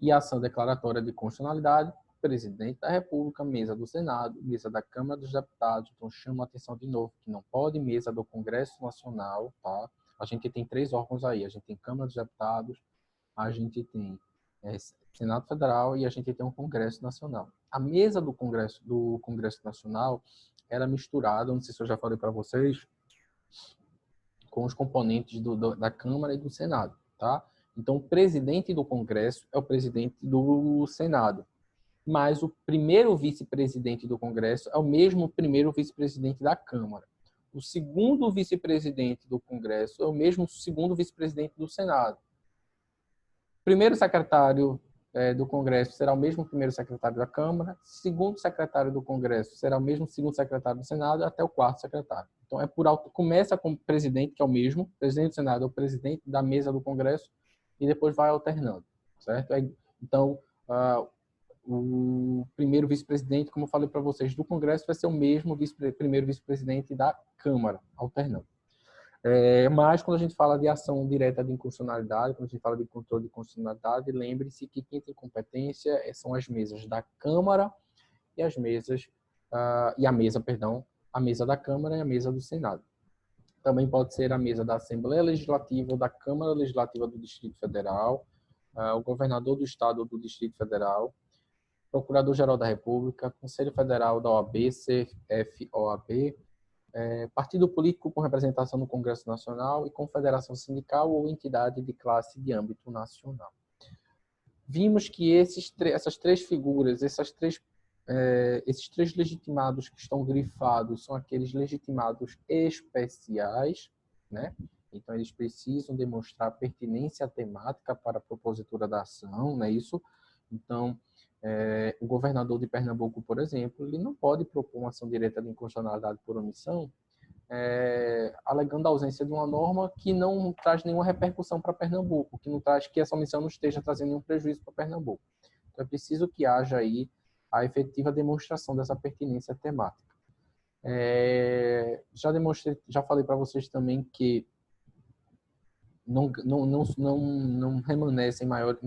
e ação declaratória de constitucionalidade, presidente da República, mesa do Senado, mesa da Câmara dos Deputados. Então, chamo a atenção de novo que não pode mesa do Congresso Nacional, tá? A gente tem 3 órgãos aí, a gente tem Câmara dos Deputados, a gente tem Senado Federal e a gente tem um Congresso Nacional. A mesa do Congresso Nacional era misturada, não sei se eu já falei para vocês, com os componentes da Câmara e do Senado, tá? Então, o presidente do Congresso é o presidente do Senado, mas o primeiro vice-presidente do Congresso é o mesmo primeiro vice-presidente da Câmara. O segundo vice-presidente do Congresso é o mesmo segundo vice-presidente do Senado. Primeiro secretário do Congresso será o mesmo primeiro secretário da Câmara, segundo secretário do Congresso será o mesmo segundo secretário do Senado, até o quarto secretário. Então, começa com o presidente, que é o mesmo, presidente do Senado é o presidente da mesa do Congresso, e depois vai alternando, certo? Então, o primeiro vice-presidente, como eu falei para vocês, do Congresso vai ser o mesmo primeiro vice-presidente da Câmara, alternando. Mas, quando a gente fala de ação direta de inconstitucionalidade, quando a gente fala de controle de constitucionalidade, lembre-se que quem tem competência são as mesas da Câmara e a mesa da Câmara e a mesa do Senado. Também pode ser a mesa da Assembleia Legislativa ou da Câmara Legislativa do Distrito Federal, o governador do Estado ou do Distrito Federal, Procurador-Geral da República, Conselho Federal da OAB, CFOAB, partido político com representação no Congresso Nacional e confederação sindical ou entidade de classe de âmbito nacional. Vimos que essas 3 figuras, esses três legitimados que estão grifados são aqueles legitimados especiais, né? Então, eles precisam demonstrar pertinência temática para a propositura da ação, não é isso? Então, o governador de Pernambuco, por exemplo, ele não pode propor uma ação direta de inconstitucionalidade por omissão, alegando a ausência de uma norma que não traz nenhuma repercussão para Pernambuco, que não traz, que essa omissão não esteja trazendo nenhum prejuízo para Pernambuco. Então, é preciso que haja aí a efetiva demonstração dessa pertinência temática. Já falei para vocês também que não remanescem maiores,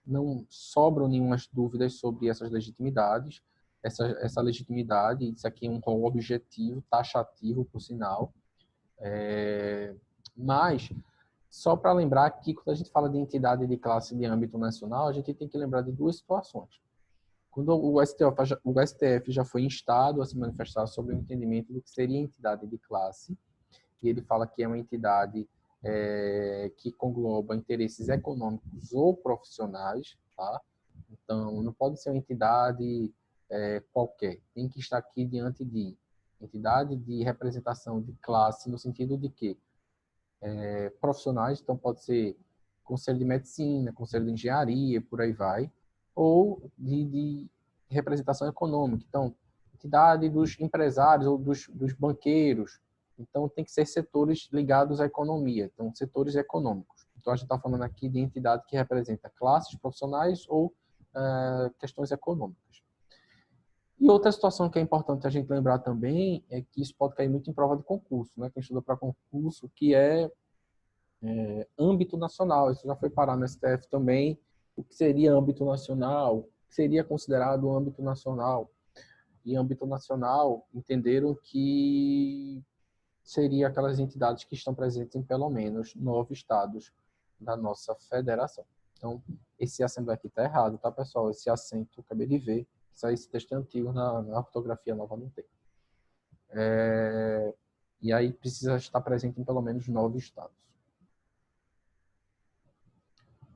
não sobram nenhuma dúvidas sobre essas legitimidades. Essa legitimidade, isso aqui é um rol objetivo, taxativo, por sinal. Mas, só para lembrar que quando a gente fala de entidade de classe de âmbito nacional, a gente tem que lembrar de duas situações. Quando o STF já foi instado a se manifestar sobre o entendimento do que seria entidade de classe, e ele fala que é uma entidade que congloba interesses econômicos ou profissionais, tá? Então, não pode ser uma entidade qualquer. Tem que estar aqui diante de entidade de representação de classe, no sentido de que profissionais, então pode ser conselho de medicina, conselho de engenharia, por aí vai, ou de representação econômica. Então, entidade dos empresários ou dos banqueiros. Então, tem que ser setores ligados à economia, então, setores econômicos. Então, a gente está falando aqui de entidade que representa classes profissionais ou questões econômicas. E outra situação que é importante a gente lembrar também é que isso pode cair muito em prova de concurso, né? Quem estuda para concurso, que é âmbito nacional. Isso já foi parar no STF também. O que seria âmbito nacional? O que seria considerado âmbito nacional? E âmbito nacional, entenderam que seria aquelas entidades que estão presentes em pelo menos 9 estados da nossa federação. Então, esse acento aqui está errado, tá, pessoal? Esse acento, acabei de ver, esse texto é antigo, na ortografia nova não tem. E aí precisa estar presente em pelo menos 9 estados.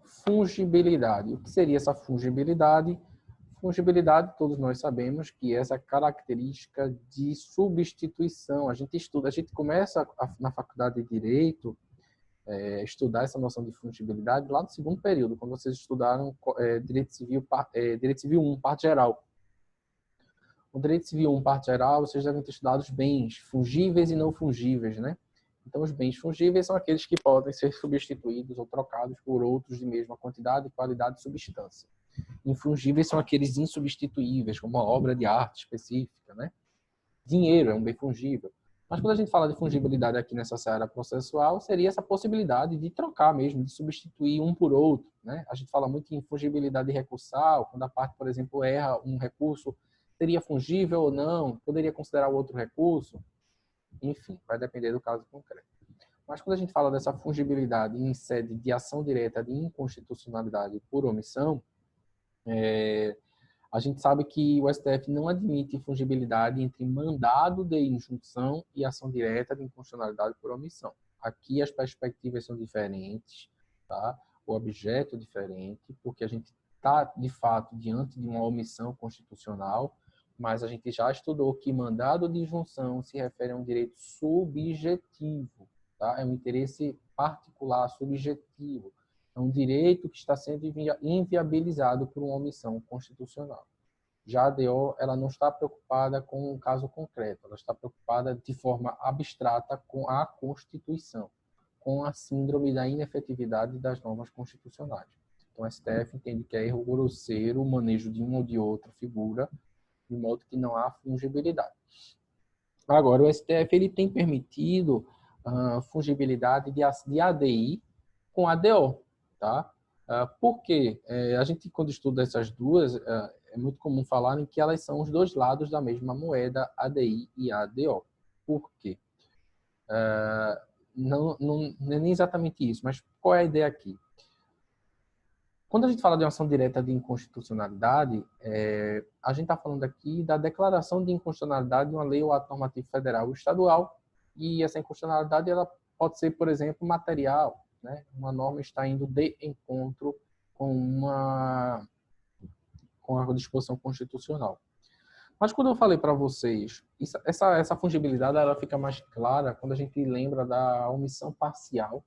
Fungibilidade. O que seria essa fungibilidade? Fungibilidade, todos nós sabemos que é essa característica de substituição. A gente começa na faculdade de Direito estudar essa noção de fungibilidade lá no segundo período, quando vocês estudaram Direito Civil 1, parte geral. O Direito Civil 1, parte geral, vocês devem ter estudado os bens fungíveis e não fungíveis, né? Então, os bens fungíveis são aqueles que podem ser substituídos ou trocados por outros de mesma quantidade, qualidade e substância. Infungíveis são aqueles insubstituíveis, como uma obra de arte específica, né? Dinheiro é um bem fungível. Mas quando a gente fala de fungibilidade aqui nessa seara processual, seria essa possibilidade de trocar mesmo, de substituir um por outro, né? A gente fala muito em fungibilidade recursal, quando a parte, por exemplo, erra um recurso, seria fungível ou não, poderia considerar o outro recurso. Enfim, vai depender do caso concreto. Mas quando a gente fala dessa fungibilidade em sede de ação direta de inconstitucionalidade por omissão, a gente sabe que o STF não admite fungibilidade entre mandado de injunção e ação direta de inconstitucionalidade por omissão. Aqui as perspectivas são diferentes, tá? O objeto é diferente, porque a gente está, de fato, diante de uma omissão constitucional, mas a gente já estudou que mandado de injunção se refere a um direito subjetivo, tá? É um interesse particular, subjetivo. É um direito que está sendo inviabilizado por uma omissão constitucional. Já a ADO, ela não está preocupada com um caso concreto, ela está preocupada de forma abstrata com a Constituição, com a síndrome da inefetividade das normas constitucionais. Então, o STF entende que é erro grosseiro o manejo de uma ou de outra figura, de modo que não há fungibilidade. Agora, o STF ele tem permitido fungibilidade de ADI com ADO, tá? Por quê? A gente, quando estuda essas duas, é muito comum falarem que elas são os dois lados da mesma moeda, ADI e ADO. Por quê? Não é nem exatamente isso, mas qual é a ideia aqui? Quando a gente fala de uma ação direta de inconstitucionalidade, a gente está falando aqui da declaração de inconstitucionalidade de uma lei ou ato normativo federal ou estadual, e essa inconstitucionalidade ela pode ser, por exemplo, material, né? Uma norma está indo de encontro com a disposição constitucional. Mas quando eu falei para vocês, essa fungibilidade ela fica mais clara quando a gente lembra da omissão parcial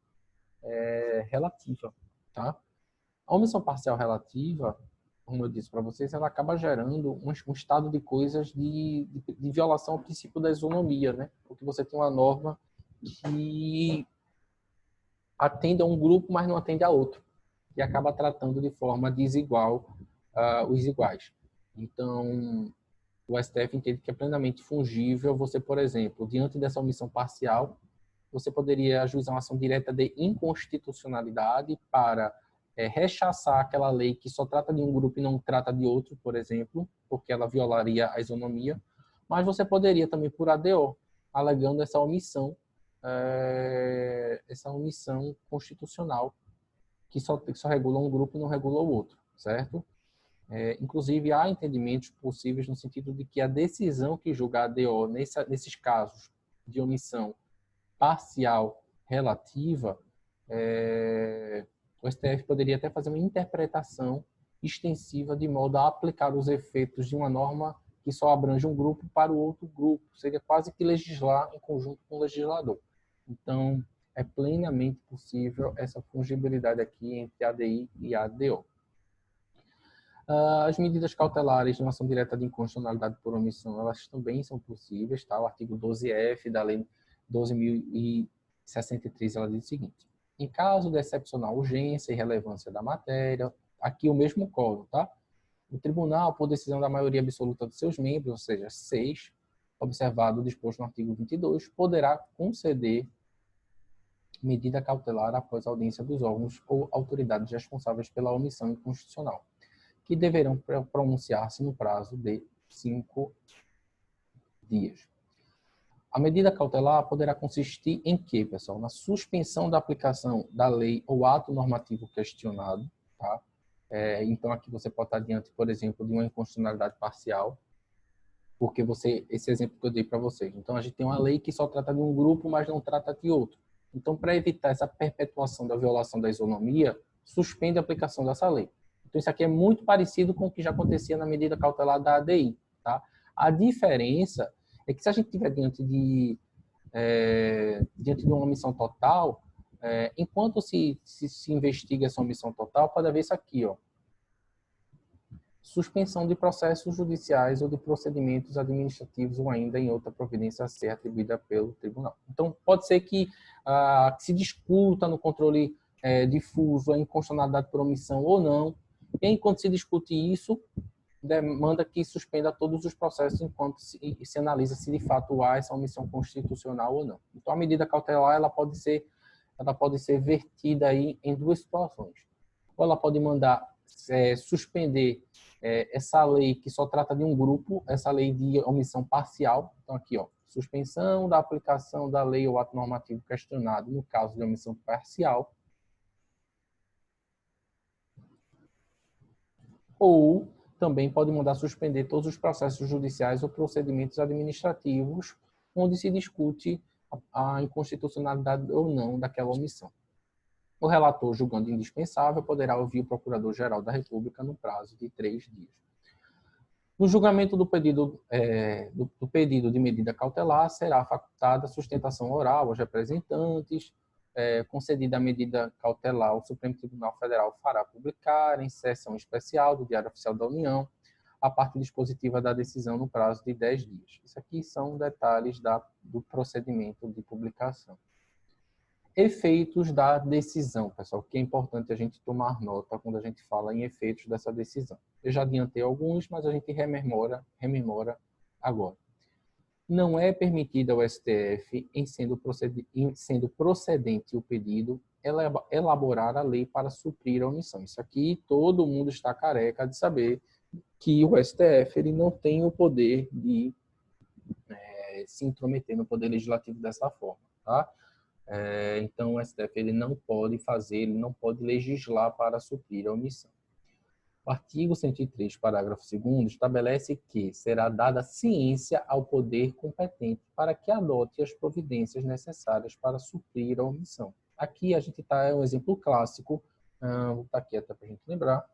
relativa, tá? A omissão parcial relativa, como eu disse para vocês, ela acaba gerando um estado de coisas de violação ao princípio da isonomia, né? Porque você tem uma norma que atende a um grupo, mas não atende a outro, e acaba tratando de forma desigual os iguais. Então, o STF entende que é plenamente fungível você, por exemplo, diante dessa omissão parcial, você poderia ajuizar uma ação direta de inconstitucionalidade para rechaçar aquela lei que só trata de um grupo e não trata de outro, por exemplo, porque ela violaria a isonomia, mas você poderia também por ADO, alegando essa omissão constitucional, que só regula um grupo e não regula o outro, certo? Inclusive, há entendimentos possíveis no sentido de que a decisão que julga a ADO nesses casos de omissão parcial relativa, o STF poderia até fazer uma interpretação extensiva de modo a aplicar os efeitos de uma norma que só abrange um grupo para o outro grupo. Seria quase que legislar em conjunto com o legislador. Então, é plenamente possível essa fungibilidade aqui entre ADI e ADO. As medidas cautelares de uma ação direta de inconstitucionalidade por omissão, elas também são possíveis, tá? O artigo 12F da Lei 12.063, ela diz o seguinte: em caso de excepcional urgência e relevância da matéria, aqui o mesmo código, tá? O tribunal, por decisão da maioria absoluta dos seus membros, ou seja, 6, observado o disposto no artigo 22, poderá conceder medida cautelar após a audiência dos órgãos ou autoridades responsáveis pela omissão inconstitucional, que deverão pronunciar-se no prazo de 5 dias. A medida cautelar poderá consistir em quê, pessoal? Na suspensão da aplicação da lei ou ato normativo questionado, tá? Então, aqui você pode estar diante, por exemplo, de uma inconstitucionalidade parcial, porque esse exemplo que eu dei para vocês. Então, a gente tem uma lei que só trata de um grupo, mas não trata de outro. Então, para evitar essa perpetuação da violação da isonomia, suspende a aplicação dessa lei. Então, isso aqui é muito parecido com o que já acontecia na medida cautelar da ADI, tá? A diferença é que se a gente estiver diante de uma omissão total, enquanto se investiga essa omissão total, pode haver isso aqui, ó: suspensão de processos judiciais ou de procedimentos administrativos ou ainda em outra providência a ser atribuída pelo tribunal. Então, pode ser que se discuta no controle difuso a inconstitucionalidade por omissão ou não, e enquanto se discute isso, demanda que suspenda todos os processos enquanto se analisa se de fato há essa omissão constitucional ou não. Então, a medida cautelar ela pode ser vertida aí em duas situações. Ou ela pode mandar suspender essa lei que só trata de um grupo, essa lei de omissão parcial. Então, aqui, ó, suspensão da aplicação da lei ou ato normativo questionado no caso de omissão parcial. Ou também pode mandar suspender todos os processos judiciais ou procedimentos administrativos onde se discute a inconstitucionalidade ou não daquela omissão. O relator, julgando indispensável, poderá ouvir o Procurador-Geral da República no prazo de 3 dias. No julgamento do pedido de medida cautelar, será facultada sustentação oral aos representantes. Concedida a medida cautelar, o Supremo Tribunal Federal fará publicar em sessão especial do Diário Oficial da União a parte dispositiva da decisão no prazo de 10 dias. Isso aqui são detalhes do procedimento de publicação. Efeitos da decisão, pessoal, que é importante a gente tomar nota quando a gente fala em efeitos dessa decisão. Eu já adiantei alguns, mas a gente rememora agora. Não é permitido ao STF, em sendo procedente o pedido, elaborar a lei para suprir a omissão. Isso aqui todo mundo está careca de saber que o STF ele não tem o poder de se intrometer no poder legislativo dessa forma, tá? Então o STF ele não pode legislar para suprir a omissão. O artigo 103, parágrafo 2º, estabelece que será dada ciência ao poder competente para que adote as providências necessárias para suprir a omissão. Aqui a gente está, um exemplo clássico, vou estar aqui até para a gente lembrar.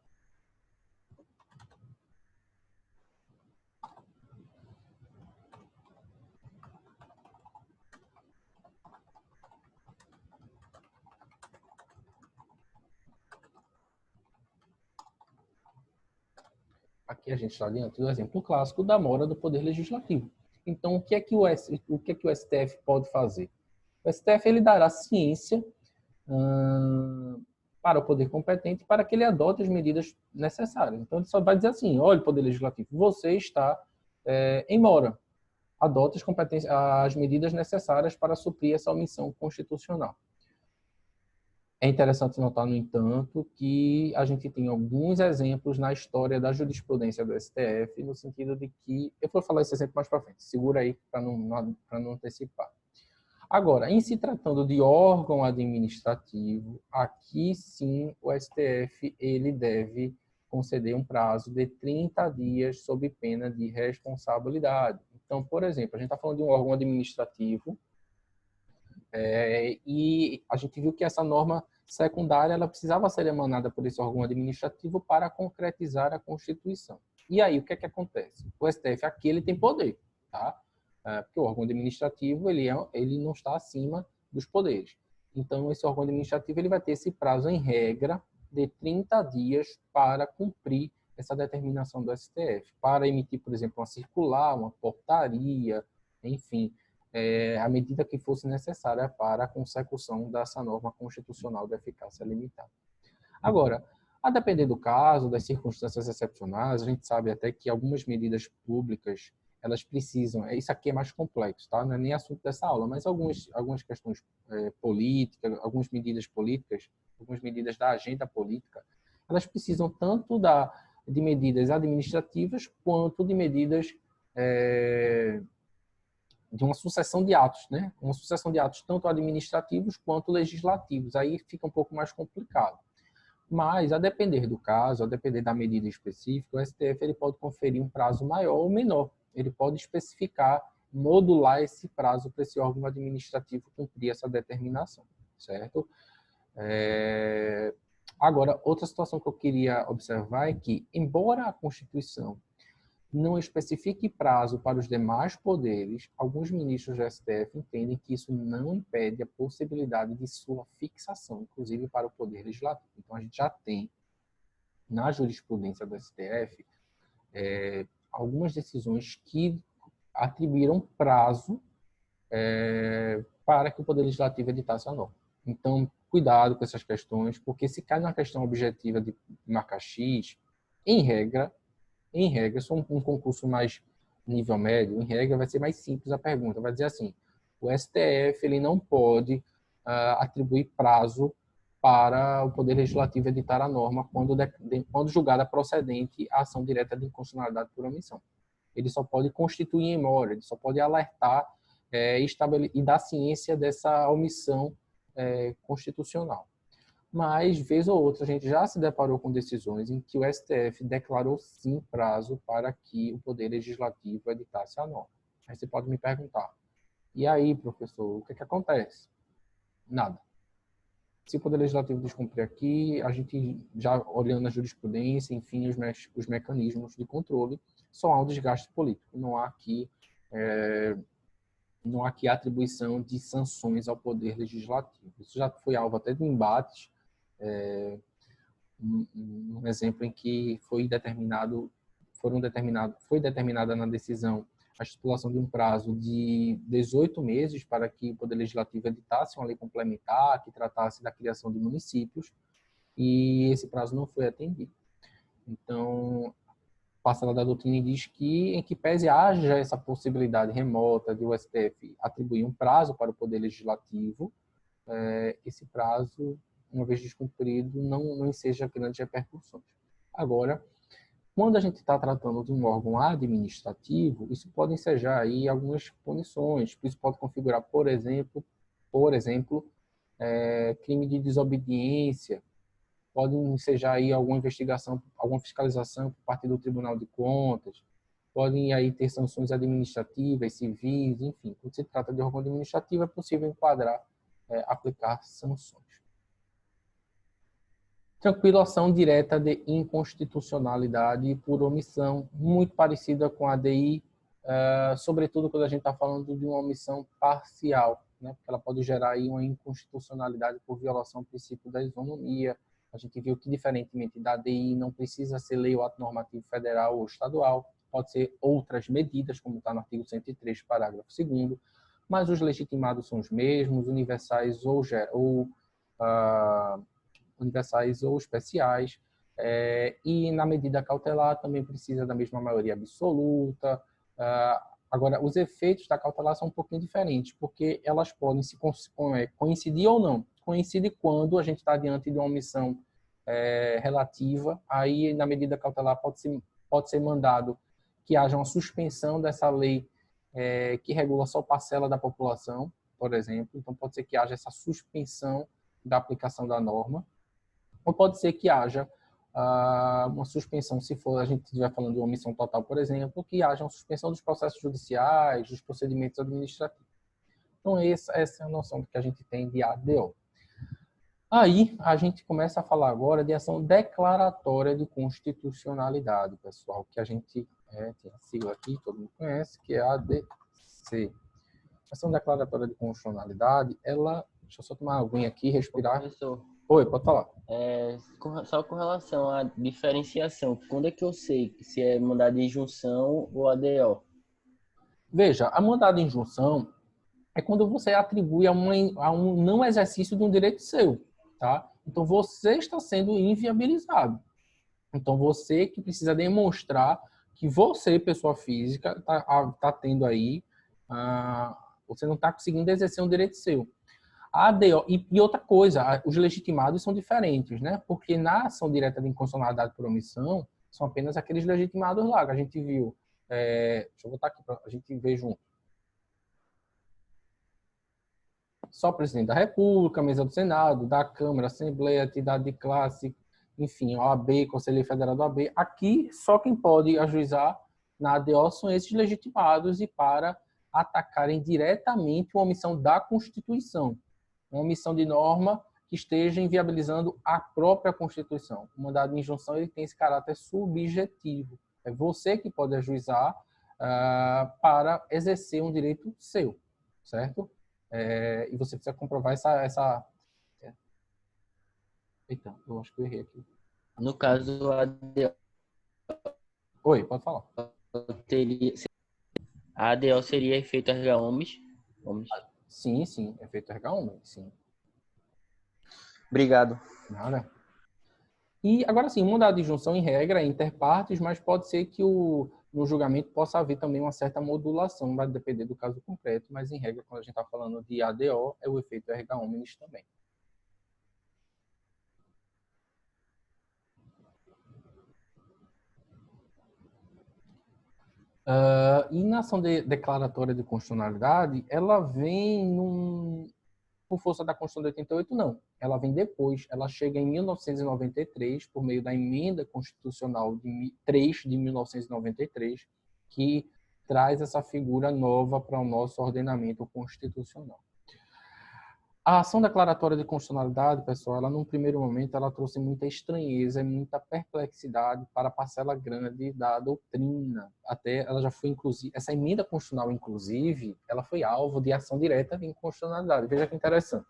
aqui a gente está diante do exemplo clássico da mora do Poder Legislativo. Então, o que é que o STF pode fazer? O STF ele dará ciência para o poder competente para que ele adote as medidas necessárias. Então, ele só vai dizer assim, olha, Poder Legislativo, você está em mora. Adote as medidas necessárias para suprir essa omissão constitucional. É interessante notar, no entanto, que a gente tem alguns exemplos na história da jurisprudência do STF, no sentido de que... Eu vou falar esse exemplo mais para frente. Segura aí para não antecipar. Agora, em se tratando de órgão administrativo, aqui sim o STF ele deve conceder um prazo de 30 dias sob pena de responsabilidade. Então, por exemplo, a gente está falando de um órgão administrativo e a gente viu que essa norma secundária ela precisava ser emanada por esse órgão administrativo para concretizar a Constituição. E aí, o que é que acontece? O STF aqui ele tem poder, tá? Porque o órgão administrativo ele não está acima dos poderes. Então, esse órgão administrativo ele vai ter esse prazo, em regra, de 30 dias para cumprir essa determinação do STF, para emitir, por exemplo, uma circular, uma portaria, enfim, a medida que fosse necessária para a consecução dessa norma constitucional de eficácia limitada. Agora, a depender do caso, das circunstâncias excepcionais, a gente sabe até que algumas medidas públicas elas precisam, isso aqui é mais complexo, tá? Não é nem assunto dessa aula, mas algumas questões políticas, algumas medidas políticas, algumas medidas da agenda política, elas precisam tanto de medidas administrativas quanto de medidas de uma sucessão de atos, né? Uma sucessão de atos tanto administrativos quanto legislativos. Aí fica um pouco mais complicado. Mas, a depender do caso, a depender da medida específica, o STF ele pode conferir um prazo maior ou menor. Ele pode especificar, modular esse prazo para esse órgão administrativo cumprir essa determinação, certo? Agora, outra situação que eu queria observar é que, embora a Constituição não especifique prazo para os demais poderes, alguns ministros do STF entendem que isso não impede a possibilidade de sua fixação, inclusive para o Poder Legislativo. Então, a gente já tem, na jurisprudência do STF, algumas decisões que atribuíram prazo para que o Poder Legislativo editasse a norma. Então, cuidado com essas questões, porque se cai numa questão objetiva de marcar X, em regra, se for um concurso mais nível médio, em regra vai ser mais simples a pergunta. Vai dizer assim, o STF ele não pode atribuir prazo para o Poder Legislativo editar a norma quando julgada procedente a ação direta de inconstitucionalidade por omissão. Ele só pode constituir em memória, ele só pode alertar e dar ciência dessa omissão constitucional. Mas, vez ou outra, a gente já se deparou com decisões em que o STF declarou sim prazo para que o Poder Legislativo editasse a norma. Aí você pode me perguntar, e aí, professor, o que acontece? Nada. Se o Poder Legislativo descumprir aqui, a gente já olhando a jurisprudência, enfim, os mecanismos de controle, só há um desgaste político. Não há aqui atribuição de sanções ao Poder Legislativo. Isso já foi alvo até de embates, um exemplo em que foi determinada na decisão a estipulação de um prazo de 18 meses para que o Poder Legislativo editasse uma lei complementar que tratasse da criação de municípios, e esse prazo não foi atendido. Então, a parcela da doutrina diz que, em que pese haja essa possibilidade remota de o STF atribuir um prazo para o Poder Legislativo, esse prazo, uma vez descumprido, não enseja grandes repercussões. Agora, quando a gente está tratando de um órgão administrativo, isso pode ensejar aí algumas punições. Isso pode configurar, por exemplo, crime de desobediência, pode ensejar aí alguma investigação, alguma fiscalização por parte do Tribunal de Contas, podem aí ter sanções administrativas, civis, enfim. Quando se trata de órgão administrativo, é possível enquadrar, aplicar sanções. Tranquilo, ação direta de inconstitucionalidade por omissão, muito parecida com a ADI, sobretudo quando a gente está falando de uma omissão parcial, né? Porque ela pode gerar aí uma inconstitucionalidade por violação do princípio da isonomia, A gente viu que, diferentemente da ADI, não precisa ser lei ou ato normativo federal ou estadual, pode ser outras medidas, como está no artigo 103, parágrafo 2º, mas os legitimados são os mesmos, universais ou especiais, e na medida cautelar também precisa da mesma maioria absoluta. Agora, os efeitos da cautelar são um pouquinho diferentes, porque elas podem se coincidir ou não. Coincide quando a gente está diante de uma omissão relativa, aí na medida cautelar pode ser mandado que haja uma suspensão dessa lei que regula só parcela da população, por exemplo. Então, pode ser que haja essa suspensão da aplicação da norma, ou pode ser que haja uma suspensão, se for a gente estiver falando de omissão total, por exemplo, que haja uma suspensão dos processos judiciais, dos procedimentos administrativos. Então, essa é a noção que a gente tem de ADO. Aí, a gente começa a falar agora de ação declaratória de constitucionalidade, pessoal, que a gente tem a sigla aqui, todo mundo conhece, que é a ADC. A ação declaratória de constitucionalidade, ela... Deixa eu só tomar uma aguinha aqui, respirar. Professor, Oi, pode falar. só com relação à diferenciação, quando é que eu sei se é mandado de injunção ou ADO? Veja, a mandado de injunção é quando você atribui a um não exercício de um direito seu, tá? Então, você está sendo inviabilizado. Então, você que precisa demonstrar que você, pessoa física, está tendo aí, você não está conseguindo exercer um direito seu. A ADO, e outra coisa, os legitimados são diferentes, né? Porque na ação direta de inconstitucionalidade por omissão, são apenas aqueles legitimados lá, que a gente viu. Deixa eu botar aqui para a gente ver junto. Só o presidente da República, mesa do Senado, da Câmara, Assembleia, entidade de classe, enfim, OAB, Conselho Federal da OAB. Aqui, só quem pode ajuizar na ADO são esses legitimados e para atacarem diretamente uma omissão da Constituição. Uma omissão de norma que esteja inviabilizando a própria Constituição. O mandado de injunção ele tem esse caráter subjetivo. É você que pode ajuizar para exercer um direito seu, certo? E você precisa comprovar essa... Eita, eu acho que eu errei aqui. No caso do ADO, Oi, pode falar. A ADO seria efeito erga omnes? Sim, sim, efeito erga omnes, sim. Obrigado. Nada. E agora sim, mandado de injunção em regra é inter partes, mas pode ser que no julgamento possa haver também uma certa modulação, vai depender do caso concreto, mas em regra, quando a gente está falando de ADO, é o efeito erga omnes também. E na ação declaratória de constitucionalidade, ela vem por força da Constituição de 88, não. Ela vem depois. Ela chega em 1993, por meio da Emenda Constitucional 3 de 1993, que traz essa figura nova para o nosso ordenamento constitucional. A ação declaratória de constitucionalidade, pessoal, ela num primeiro momento ela trouxe muita estranheza e muita perplexidade para a parcela grande da doutrina. Até ela já foi inclusive, essa emenda constitucional inclusive, ela foi alvo de ação direta de inconstitucionalidade. Veja que interessante.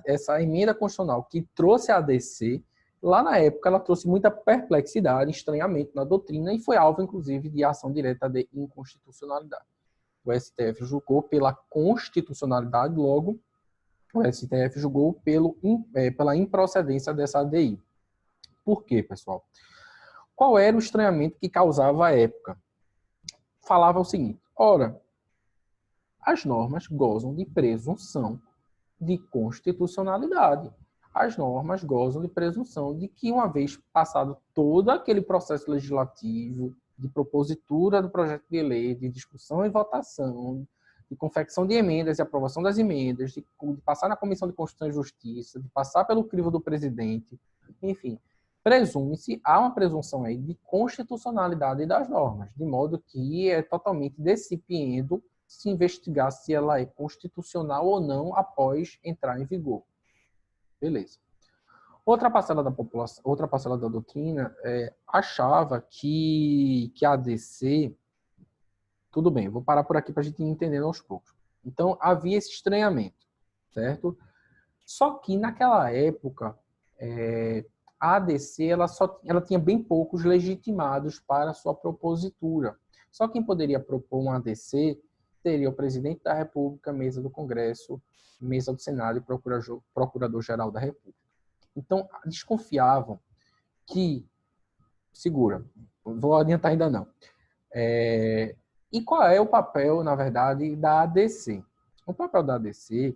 Essa emenda constitucional que trouxe a ADC, lá na época ela trouxe muita perplexidade, estranhamento na doutrina e foi alvo inclusive de ação direta de inconstitucionalidade. O STF julgou pela constitucionalidade, logo o STF julgou pela improcedência dessa ADI. Por quê, pessoal? Qual era o estranhamento que causava à época? Falava o seguinte: ora, as normas gozam de presunção de constitucionalidade. As normas gozam de presunção de que, uma vez passado todo aquele processo legislativo, de propositura do projeto de lei, de discussão e votação, de confecção de emendas e aprovação das emendas, de passar na Comissão de Constituição e Justiça, de passar pelo crivo do presidente, enfim, presume-se, há uma presunção aí de constitucionalidade das normas, de modo que é totalmente decipiendo se investigar se ela é constitucional ou não após entrar em vigor. Beleza. Outra parcela da população, outra parcela da doutrina achava que a ADC... Tudo bem, vou parar por aqui para a gente ir entendendo aos poucos. Então, havia esse estranhamento, certo? Só que naquela época, a ADC ela tinha bem poucos legitimados para sua propositura. Só quem poderia propor um ADC seria o presidente da República, mesa do Congresso, mesa do Senado e procurador-geral da República. Então, desconfiavam que... Segura, não vou adiantar ainda não. E qual é o papel, na verdade, da ADC? O papel da ADC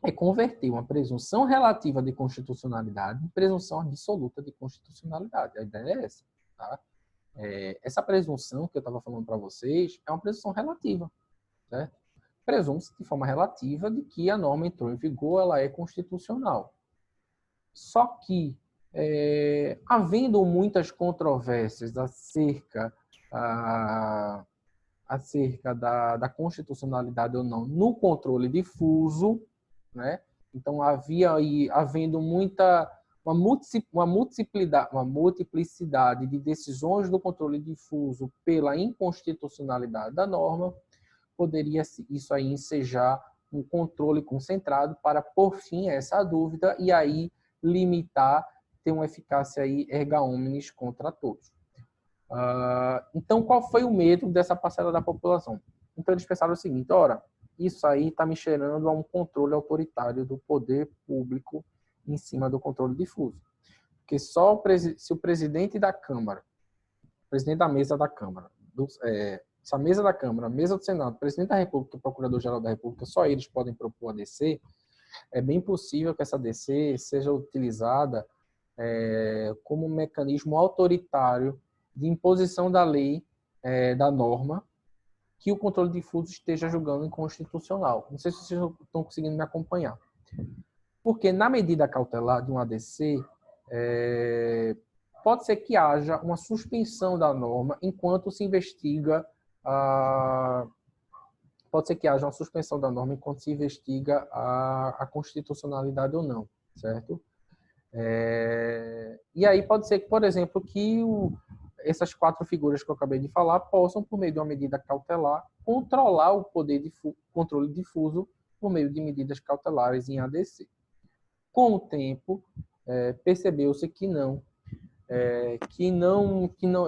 é converter uma presunção relativa de constitucionalidade em presunção absoluta de constitucionalidade. A ideia é essa. Tá? Essa presunção que eu estava falando para vocês é uma presunção relativa. Certo? Presume-se de forma relativa de que a norma entrou em vigor, ela é constitucional. Só que, havendo muitas controvérsias acerca da constitucionalidade ou não no controle difuso, né? Então, havendo uma multiplicidade de decisões do controle difuso pela inconstitucionalidade da norma, poderia isso aí ensejar um controle concentrado para pôr fim a essa dúvida e aí limitar, ter uma eficácia aí erga omnes contra todos. Então, qual foi o medo dessa parcela da população? Então, eles pensaram o seguinte: ora, isso aí está me cheirando a um controle autoritário do poder público em cima do controle difuso. Porque se o presidente da Câmara, o presidente da mesa da Câmara, se a mesa da Câmara, a mesa do Senado, o presidente da República e o procurador-geral da República, só eles podem propor a ADC, é bem possível que essa ADC seja utilizada como um mecanismo autoritário de imposição da lei, da norma, que o controle difuso esteja julgando inconstitucional. Não sei se vocês estão conseguindo me acompanhar. Porque na medida cautelar de um ADC, pode ser que haja uma suspensão da norma enquanto se investiga a constitucionalidade ou não, certo? E aí pode ser que, por exemplo, que essas 4 figuras que eu acabei de falar possam, por meio de uma medida cautelar, controlar o poder de controle difuso por meio de medidas cautelares em ADC. Com o tempo, percebeu-se que não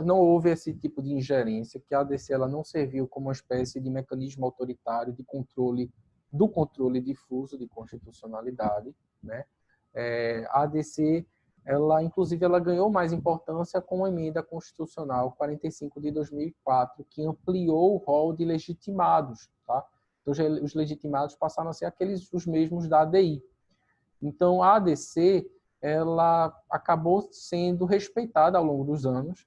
houve esse tipo de ingerência, que a ADC ela não serviu como uma espécie de mecanismo autoritário de controle do controle difuso de constitucionalidade, né? A ADC, inclusive, ela ganhou mais importância com a emenda constitucional 45 de 2004, que ampliou o rol de legitimados, tá? Então, os legitimados passaram a ser os mesmos da ADI. Então, a ADC ela acabou sendo respeitada ao longo dos anos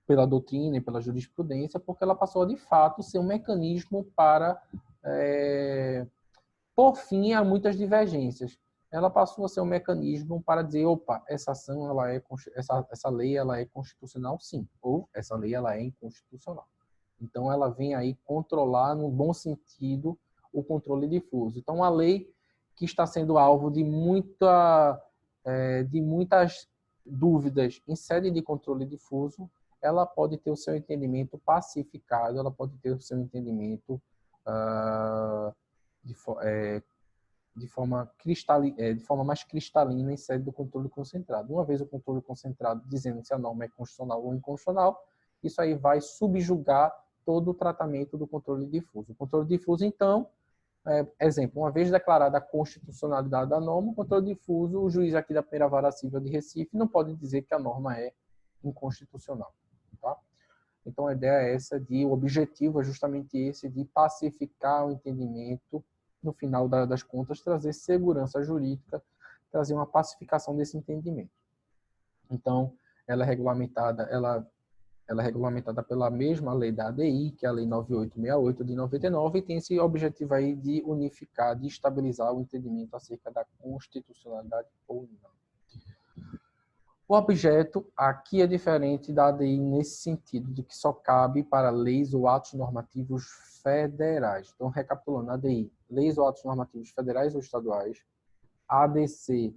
pela doutrina e pela jurisprudência, porque ela passou a, de fato, ser um mecanismo para pôr fim a muitas divergências. Ela passou a ser um mecanismo para dizer, opa, essa lei ela é constitucional, sim, ou essa lei ela é inconstitucional. Então, ela vem aí controlar, no bom sentido, o controle difuso. Então, a lei que está sendo alvo de muitas dúvidas em sede de controle difuso, ela pode ter o seu entendimento pacificado, ela pode ter o seu entendimento de forma mais cristalina em sede do controle concentrado. Uma vez o controle concentrado dizendo se a norma é constitucional ou inconstitucional, isso aí vai subjugar todo o tratamento do controle difuso. O controle difuso, então, exemplo, uma vez declarada a constitucionalidade da norma, o controle difuso, o juiz aqui da primeira vara civil de Recife não pode dizer que a norma é inconstitucional. Tá? Então, a ideia é essa, o objetivo é justamente esse, de pacificar o entendimento, no final das contas, trazer segurança jurídica, trazer uma pacificação desse entendimento. Então, ela é regulamentada pela mesma lei da ADI, que é a Lei 9868 de 99, e tem esse objetivo aí de unificar, de estabilizar o entendimento acerca da constitucionalidade ou não. O objeto aqui é diferente da ADI nesse sentido, de que só cabe para leis ou atos normativos federais. Então, recapitulando, ADI, leis ou atos normativos federais ou estaduais. ADC,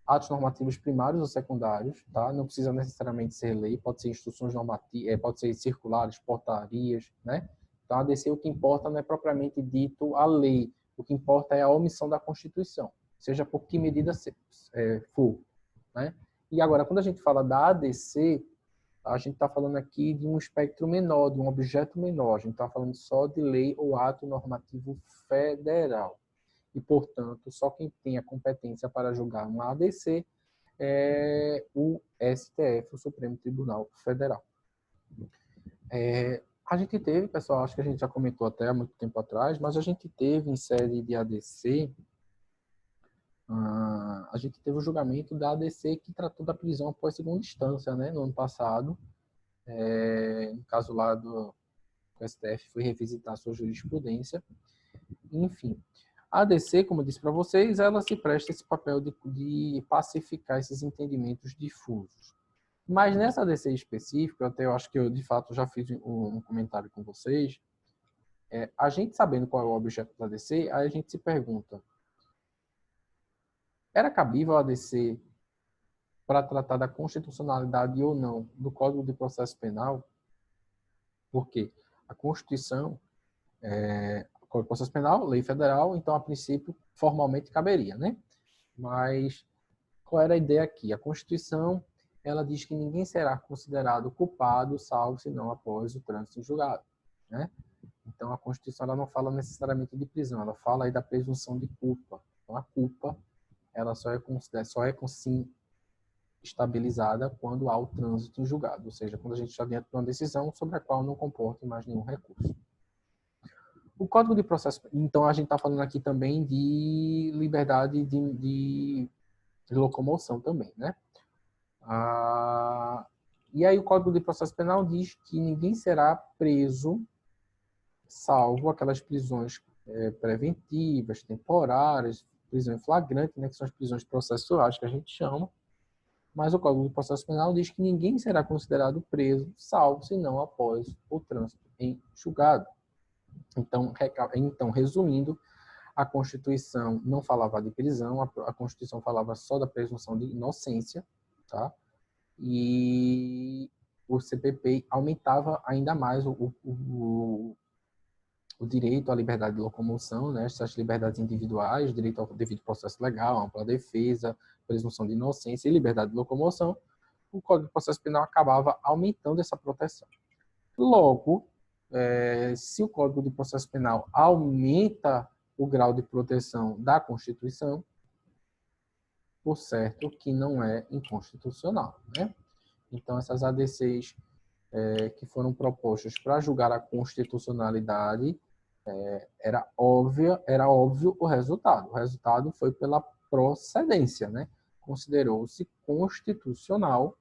atos normativos primários ou secundários, tá? Não precisa necessariamente ser lei, pode ser instruções normativas, pode ser circulares, portarias, né? Então, a ADC, o que importa não é propriamente dito a lei, O que importa é a omissão da Constituição, seja por que medida for, né? E agora, quando a gente fala da ADC, a gente está falando aqui de um espectro menor, de um objeto menor. A gente está falando só de lei ou ato normativo federal. E, portanto, só quem tem a competência para julgar uma ADC é o STF, o Supremo Tribunal Federal. A gente teve, pessoal, acho que a gente já comentou até há muito tempo atrás, mas a gente teve em série de ADC, a gente teve o julgamento da ADC que tratou da prisão após segunda instância, né, no ano passado. No caso lá do STF, foi revisitar sua jurisprudência. Enfim, a ADC, como eu disse para vocês, ela se presta esse papel de pacificar esses entendimentos difusos. Mas nessa ADC específica, até eu acho que eu, de fato, já fiz um comentário com vocês, a gente sabendo qual é o objeto da ADC, aí a gente se pergunta, era cabível a ADC para tratar da constitucionalidade ou não do Código de Processo Penal? Porque a Constituição, o Código de Processo Penal, lei federal, então, a princípio, formalmente caberia, né? Mas qual era a ideia aqui? A Constituição, ela diz que ninguém será considerado culpado, salvo se não após o trânsito em julgado, né? Então, a Constituição ela não fala necessariamente de prisão, ela fala aí da presunção de culpa. Então, a culpa ela só é sim estabilizada quando há o trânsito em julgado, ou seja, quando a gente está dentro de uma decisão sobre a qual não comporta mais nenhum recurso. O Código de Processo... Então, a gente está falando aqui também de liberdade de locomoção também, né? E aí o Código de Processo Penal diz que ninguém será preso, salvo aquelas prisões preventivas, temporárias, prisão em flagrante, né, que são as prisões processuais que a gente chama. Mas o Código de Processo Penal diz que ninguém será considerado preso, salvo se não após o trânsito em julgado. Então, resumindo, a Constituição não falava de prisão, a Constituição falava só da presunção de inocência, tá? E o CPP aumentava ainda mais o direito à liberdade de locomoção, né? Essas liberdades individuais, direito ao devido processo legal, ampla defesa, presunção de inocência e liberdade de locomoção. O Código de Processo Penal acabava aumentando essa proteção. Logo, se o Código de Processo Penal aumenta o grau de proteção da Constituição, por certo que não é inconstitucional, né? Então, essas ADCs que foram propostas para julgar a constitucionalidade, era óbvio o resultado. O resultado foi pela procedência, né? Considerou-se constitucional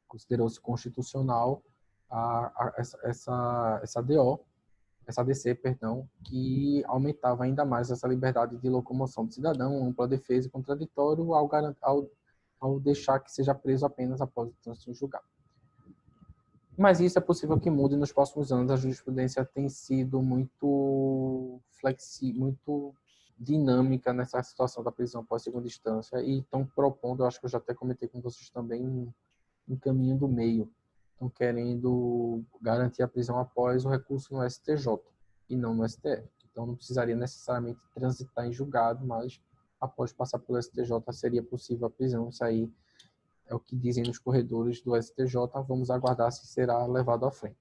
considerou-se constitucional essa DO, essa ADC, perdão, que aumentava ainda mais essa liberdade de locomoção do cidadão, ampla defesa e contraditório, ao deixar que seja preso apenas após o trânsito em julgado. Mas isso é possível que mude nos próximos anos. A jurisprudência tem sido muito flexível, muito dinâmica nessa situação da prisão após segunda instância e estão propondo, eu acho que eu já até comentei com vocês também, um caminho do meio. Estão querendo garantir a prisão após o recurso no STJ e não no STF. Então não precisaria necessariamente transitar em julgado, mas após passar pelo STJ seria possível a prisão. Isso aí é o que dizem nos corredores do STJ. Vamos aguardar se será levado à frente.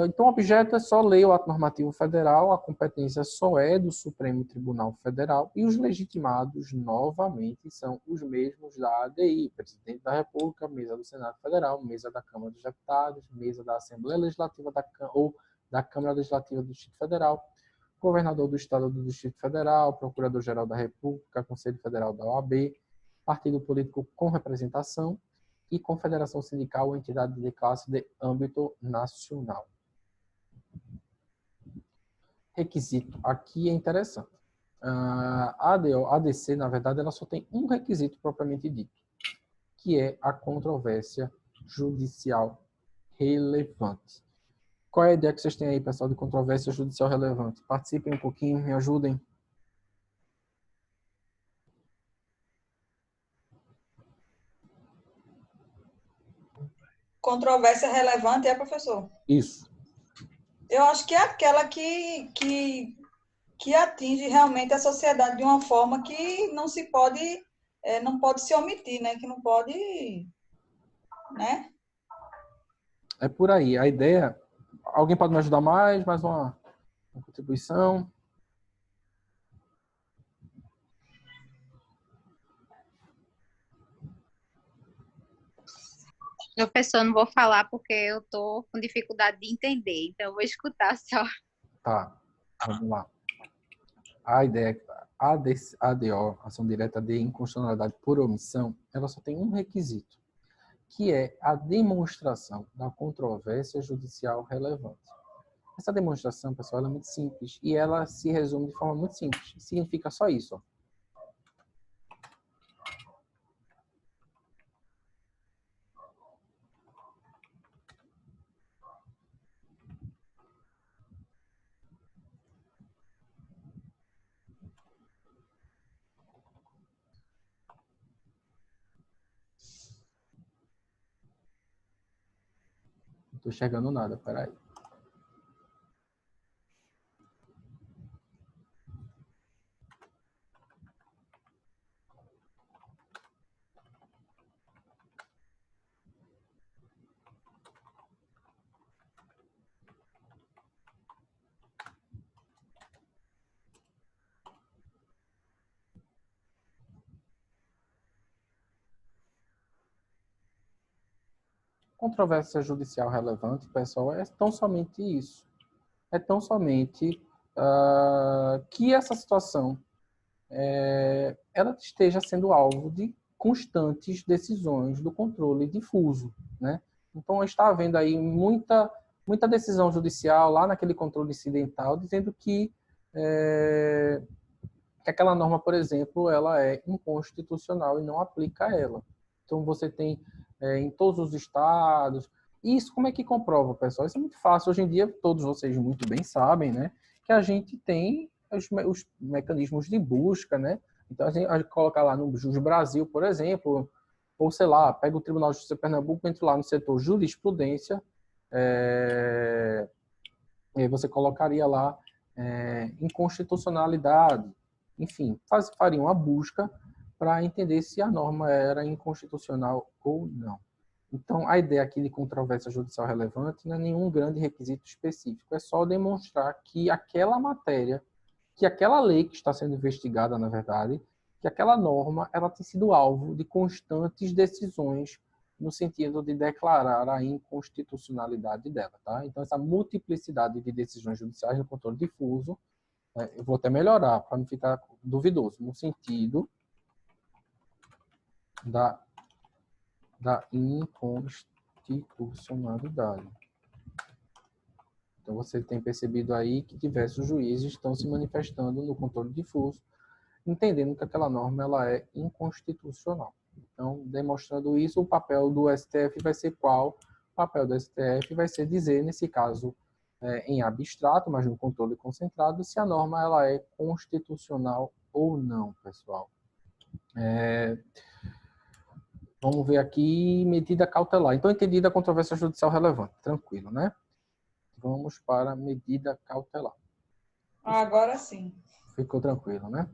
Então, o objeto é só lei ou ato normativo federal, a competência só é do Supremo Tribunal Federal e os legitimados, novamente, são os mesmos da ADI, Presidente da República, Mesa do Senado Federal, Mesa da Câmara dos Deputados, Mesa da Assembleia Legislativa ou da Câmara Legislativa do Distrito Federal, Governador do Estado do Distrito Federal, Procurador-Geral da República, Conselho Federal da OAB, Partido Político com representação, e confederação sindical ou entidade de classe de âmbito nacional. Requisito aqui é interessante. A ADC, na verdade, ela só tem um requisito propriamente dito, que é a controvérsia judicial relevante. Qual é a ideia que vocês têm aí, pessoal, de controvérsia judicial relevante? Participem um pouquinho, me ajudem. Controvérsia relevante professor? Isso. Eu acho que é aquela que atinge realmente a sociedade de uma forma que não se pode, não pode se omitir, né? Que não pode, né? É por aí. A ideia... Alguém pode me ajudar mais? Mais uma contribuição? Professor, não vou falar porque eu estou com dificuldade de entender, então eu vou escutar só. Tá, vamos lá. A ideia é que a ADO, ação direta de inconstitucionalidade por omissão, ela só tem um requisito, que é a demonstração da controvérsia judicial relevante. Essa demonstração, pessoal, ela é muito simples e ela se resume de forma muito simples. Significa só isso, ó. Não estou enxergando nada, peraí. Controvérsia judicial relevante, pessoal, é tão somente isso. É tão somente que essa situação ela esteja sendo alvo de constantes decisões do controle difuso, né? Então, está havendo aí muita decisão judicial lá naquele controle incidental dizendo que aquela norma, por exemplo, ela é inconstitucional e não aplica a ela. Então, você tem em todos os estados. E isso como é que comprova, pessoal? Isso é muito fácil. Hoje em dia, todos vocês muito bem sabem, né, que a gente tem os mecanismos de busca, né? Então, a gente coloca lá no Jus Brasil, por exemplo, ou sei lá, pega o Tribunal de Justiça de Pernambuco, entra lá no setor jurisprudência, e aí você colocaria lá inconstitucionalidade. Enfim, faria uma busca para entender se a norma era inconstitucional ou não. Então, a ideia aqui de controvérsia judicial relevante não é nenhum grande requisito específico, é só demonstrar que aquela matéria, que aquela lei que está sendo investigada, na verdade, que aquela norma ela tem sido alvo de constantes decisões no sentido de declarar a inconstitucionalidade dela. Tá? Então, essa multiplicidade de decisões judiciais no controle difuso, eu vou até melhorar para não ficar duvidoso, no sentido da inconstitucionalidade. Então, você tem percebido aí que diversos juízes estão se manifestando no controle difuso, entendendo que aquela norma ela é inconstitucional. Então, demonstrando isso, o papel do STF vai ser qual? O papel do STF vai ser dizer, nesse caso, em abstrato, mas no controle concentrado, se a norma ela é constitucional ou não, pessoal. Vamos ver aqui, medida cautelar. Então, entendida a controvérsia judicial relevante. Tranquilo, né? Vamos para a medida cautelar. Agora sim. Ficou tranquilo, né?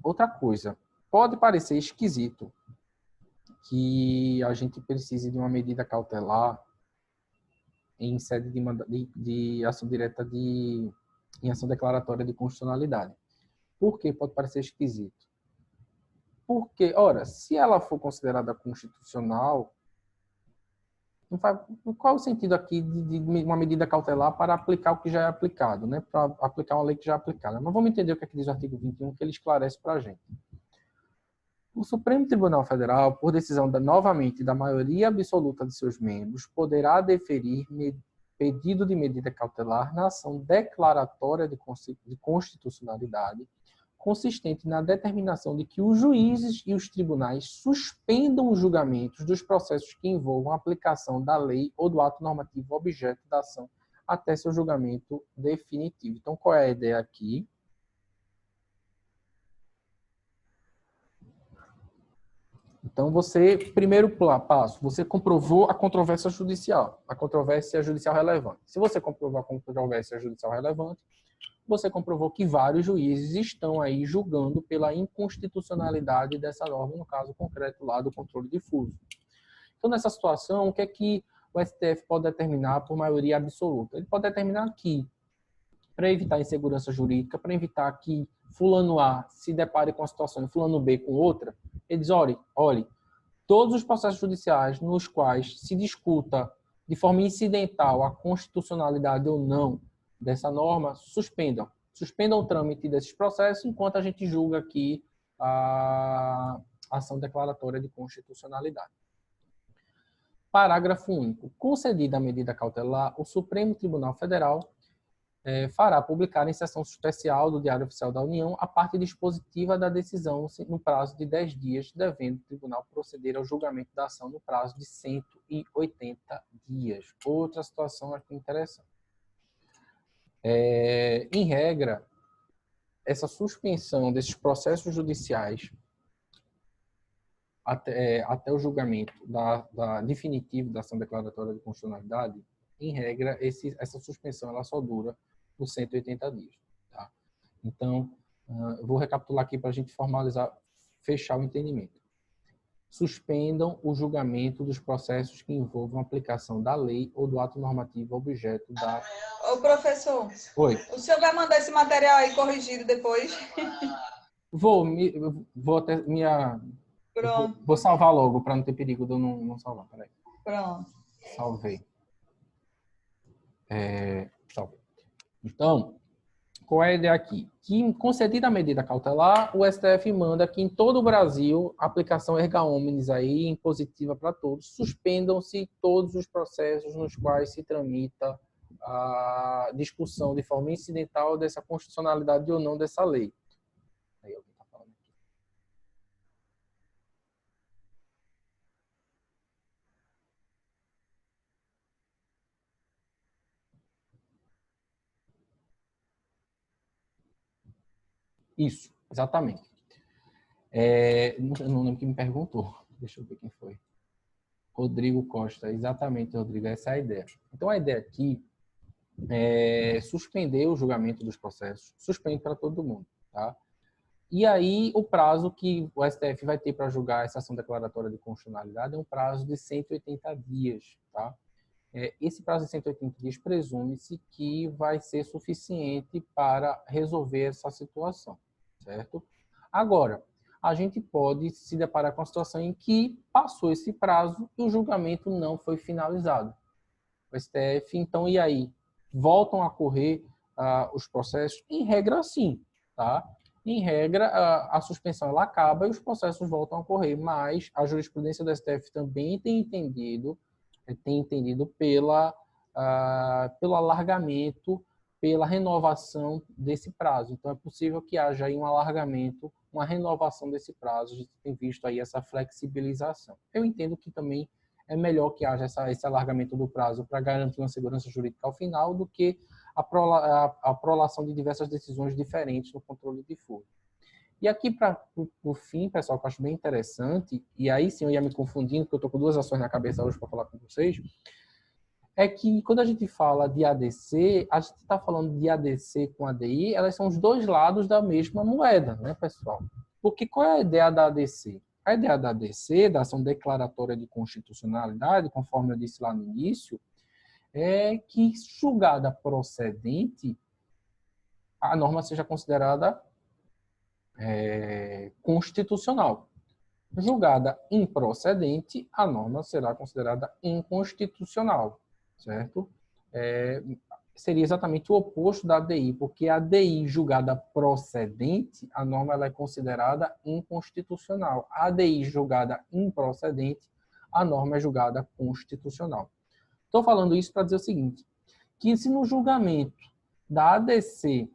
Outra coisa. Pode parecer esquisito que a gente precise de uma medida cautelar em sede de ação direta em ação declaratória de constitucionalidade. Por que pode parecer esquisito? Porque, ora, se ela for considerada constitucional, qual é o sentido aqui de uma medida cautelar para aplicar o que já é aplicado, né? Para aplicar uma lei que já é aplicada. Mas vamos entender o que é que diz o artigo 21, que ele esclarece para a gente. O Supremo Tribunal Federal, por decisão novamente da maioria absoluta de seus membros, poderá deferir pedido de medida cautelar na ação declaratória de constitucionalidade, consistente na determinação de que os juízes e os tribunais suspendam os julgamentos dos processos que envolvam a aplicação da lei ou do ato normativo objeto da ação até seu julgamento definitivo. Então, qual é a ideia aqui? Então, primeiro passo, você comprovou a controvérsia judicial relevante. Se você comprovou a controvérsia judicial relevante, você comprovou que vários juízes estão aí julgando pela inconstitucionalidade dessa norma, no caso concreto lá do controle difuso. Então, nessa situação, o que é que o STF pode determinar por maioria absoluta? Ele pode determinar que, para evitar insegurança jurídica, para evitar que fulano A se depare com a situação e fulano B com outra, ele diz, olhe, todos os processos judiciais nos quais se discuta de forma incidental a constitucionalidade ou não dessa norma, suspendam o trâmite desses processos enquanto a gente julga aqui a ação declaratória de constitucionalidade. Parágrafo único. Concedida a medida cautelar, o Supremo Tribunal Federal fará publicar em sessão especial do Diário Oficial da União a parte dispositiva da decisão no prazo de 10 dias, devendo o tribunal proceder ao julgamento da ação no prazo de 180 dias. Outra situação aqui interessante. Em regra, essa suspensão desses processos judiciais até o julgamento definitivo da ação declaratória de constitucionalidade, em regra, essa suspensão ela só dura por 180 dias. Tá? Então, eu vou recapitular aqui para a gente formalizar, fechar o entendimento. Suspendam o julgamento dos processos que envolvam a aplicação da lei ou do ato normativo objeto da... Ô, professor. Oi. O senhor vai mandar esse material aí corrigido depois? Vou Pronto. Vou salvar logo, para não ter perigo de eu não salvar. Peraí. Pronto. Salvei. Salvei. Então, qual é a ideia aqui? Que, concedida a medida cautelar, o STF manda que em todo o Brasil, a aplicação erga omnes aí, impositiva para todos, suspendam-se todos os processos nos quais se tramita a discussão de forma incidental dessa constitucionalidade ou não dessa lei. Aí alguém está falando aqui. Isso, exatamente. Não lembro quem me perguntou. Deixa eu ver quem foi. Rodrigo Costa. Exatamente, Rodrigo. Essa é a ideia. Então, a ideia aqui é suspender o julgamento dos processos. Suspende para todo mundo. Tá? E aí, o prazo que o STF vai ter para julgar essa ação declaratória de constitucionalidade é um prazo de 180 dias. Tá? Esse prazo de 180 dias presume-se que vai ser suficiente para resolver essa situação. Certo? Agora, a gente pode se deparar com a situação em que passou esse prazo e o julgamento não foi finalizado. O STF, então, e aí? Voltam a correr os processos? Em regra, sim. Tá? Em regra, a suspensão ela acaba e os processos voltam a correr, mas a jurisprudência do STF também tem entendido pelo alargamento, pela renovação desse prazo. Então, é possível que haja aí um alargamento, uma renovação desse prazo. A gente tem visto aí essa flexibilização. Eu entendo que também é melhor que haja esse alargamento do prazo para garantir uma segurança jurídica ao final do que a prolação de diversas decisões diferentes no controle difuso. E aqui, por fim, pessoal, que eu acho bem interessante, e aí sim eu ia me confundindo, porque eu estou com duas ações na cabeça hoje para falar com vocês, é que quando a gente fala de ADC, a gente está falando de ADC com ADI, elas são os dois lados da mesma moeda, né, pessoal? Porque qual é a ideia da ADC? A ideia da ADC, da ação declaratória de constitucionalidade, conforme eu disse lá no início, é que, julgada procedente, a norma seja considerada constitucional. Julgada improcedente, a norma será considerada inconstitucional. Certo? Seria exatamente o oposto da ADI, porque a ADI julgada procedente, a norma ela é considerada inconstitucional. A ADI julgada improcedente, a norma é julgada constitucional. Estou falando isso para dizer o seguinte, que se no julgamento da ADC,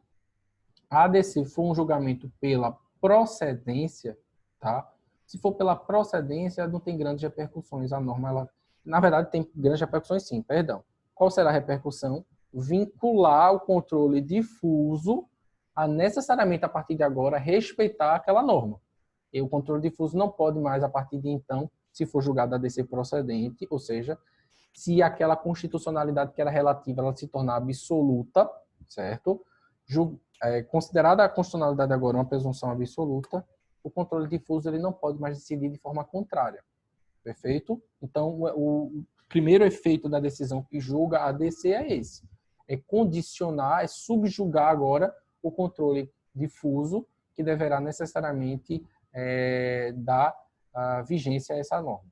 a ADC for um julgamento pela procedência, tá? Se for pela procedência, não tem grandes repercussões. A norma, ela, na verdade, tem grandes repercussões, sim, perdão. Qual será a repercussão? Vincular o controle difuso a necessariamente, a partir de agora, respeitar aquela norma. E o controle difuso não pode mais, a partir de então, se for julgado ADC procedente, ou seja, se aquela constitucionalidade que era relativa, ela se tornar absoluta, certo? Considerada a constitucionalidade agora uma presunção absoluta, o controle difuso ele não pode mais decidir de forma contrária. Perfeito? Então, o primeiro efeito da decisão que julga a ADC é esse. É condicionar, é subjugar agora o controle difuso, que deverá necessariamente dar vigência a essa norma.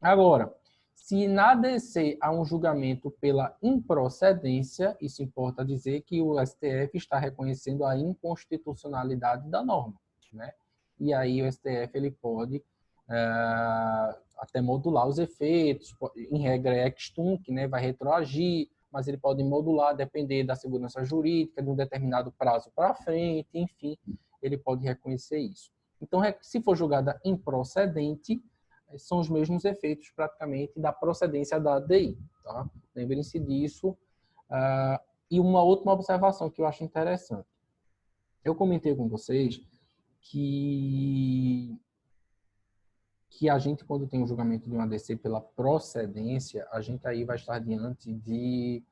Agora, se na ADC há um julgamento pela improcedência, isso importa dizer que o STF está reconhecendo a inconstitucionalidade da norma, né? E aí o STF ele pode até modular os efeitos, em regra é ex-tunc, né? Vai retroagir, mas ele pode modular, depender da segurança jurídica, de um determinado prazo para frente, enfim, ele pode reconhecer isso. Então, se for julgada improcedente, são os mesmos efeitos praticamente da procedência da ADI. Tá? Lembrem-se disso. E uma última observação que eu acho interessante. Eu comentei com vocês que a gente, quando tem um julgamento de um ADC pela procedência, a gente aí vai estar diante de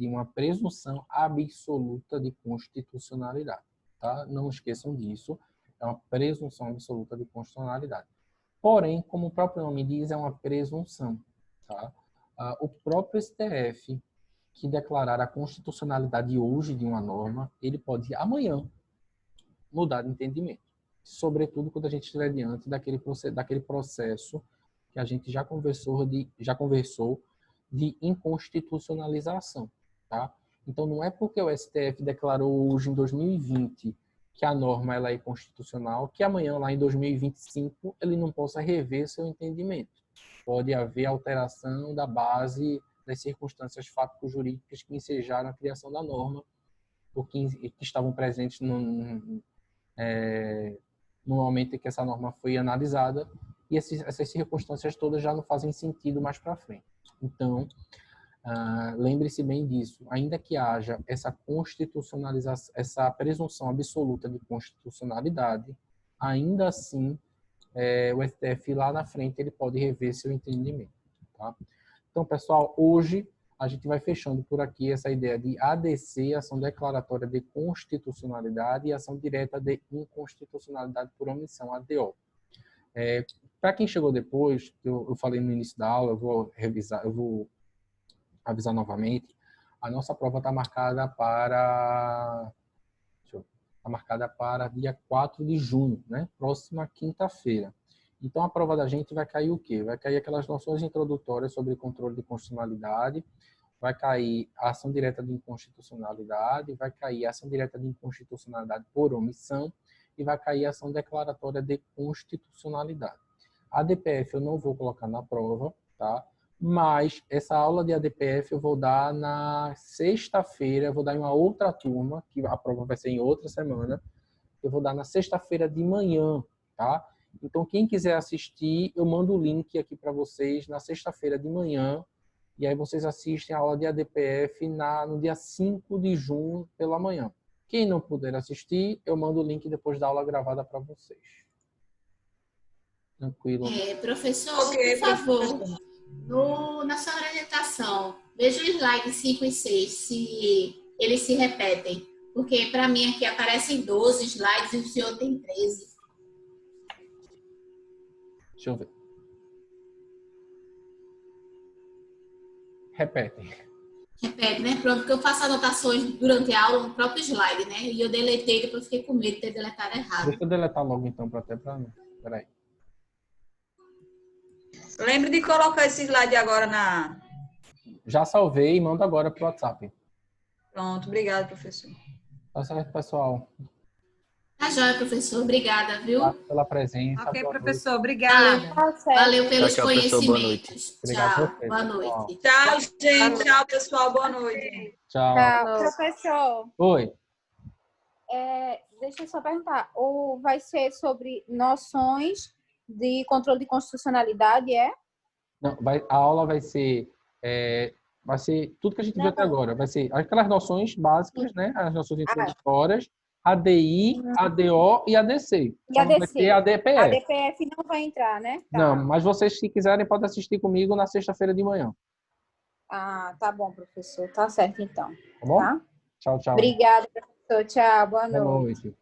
uma presunção absoluta de constitucionalidade. Tá? Não esqueçam disso. É uma presunção absoluta de constitucionalidade. Porém, como o próprio nome diz, é uma presunção. Tá? O próprio STF, que declarar a constitucionalidade hoje de uma norma, ele pode amanhã mudar de entendimento. Sobretudo quando a gente estiver diante daquele processo que a gente já conversou de inconstitucionalização. Tá? Então, não é porque o STF declarou hoje, em 2020, que a norma ela é constitucional, que amanhã, lá em 2025, ele não possa rever seu entendimento. Pode haver alteração da base das circunstâncias fático-jurídicas que ensejaram a criação da norma, ou que estavam presentes no momento em que essa norma foi analisada, e essas circunstâncias todas já não fazem sentido mais para frente. Então, lembre-se bem disso. Ainda que haja essa constitucionalização, essa presunção absoluta de constitucionalidade, ainda assim, o STF lá na frente ele pode rever seu entendimento. Tá? Então, pessoal, hoje a gente vai fechando por aqui essa ideia de ADC, ação declaratória de constitucionalidade, e ação direta de inconstitucionalidade por omissão, ADO. Para quem chegou depois, eu falei no início da aula, eu vou avisar novamente, a nossa prova está marcada para dia 4 de junho, né? Próxima quinta-feira. Então, a prova da gente vai cair o quê? Vai cair aquelas noções introdutórias sobre controle de constitucionalidade, vai cair a ação direta de inconstitucionalidade, vai cair a ação direta de inconstitucionalidade por omissão e vai cair a ação declaratória de constitucionalidade. A DPF eu não vou colocar na prova, tá? Mas essa aula de ADPF eu vou dar na sexta-feira, eu vou dar em uma outra turma, que a prova vai ser em outra semana. Eu vou dar na sexta-feira de manhã, tá? Então, quem quiser assistir, eu mando o link aqui para vocês na sexta-feira de manhã. E aí vocês assistem a aula de ADPF no dia 5 de junho pela manhã. Quem não puder assistir, eu mando o link depois da aula gravada para vocês. Tranquilo. Professor, por favor, na sua orientação, veja os slides 5 e 6, se eles se repetem. Porque para mim aqui aparecem 12 slides e o senhor tem 13. Deixa eu ver. Repetem. Repete, né? Pronto, porque eu faço anotações durante a aula no próprio slide, né? E eu deletei, depois fiquei com medo de ter deletado errado. Deixa eu deletar logo então, para mim. Peraí. Lembre de colocar esse slide agora na... Já salvei e mando agora para o WhatsApp. Pronto, obrigada, professor. Tá certo, pessoal. Tá joia, professor. Obrigada, viu? Obrigado pela presença. Ok, professor, obrigada. Valeu pelos Tchau, professor. Boa noite. conhecimentos. Obrigado Tchau. a você, Boa pessoal. noite. Tchau, gente. Tchau, pessoal. Boa noite. Tchau. Professor, Oi. deixa eu só perguntar. Vai ser sobre noções de controle de constitucionalidade, é? Não, a aula vai ser tudo que a gente viu até agora. Vai ser aquelas noções básicas, né? As noções introdutórias ADI, ADO e ADC. E Só não vai ADC. ter ADPF. A DPF não vai entrar, né? Tá. Não, mas vocês, se quiserem, podem assistir comigo na sexta-feira de manhã. Ah, tá bom, professor. Tá certo, então. Tá bom? Tá? Tchau, tchau. Obrigada, professor. Tchau, boa Boa noite. noite.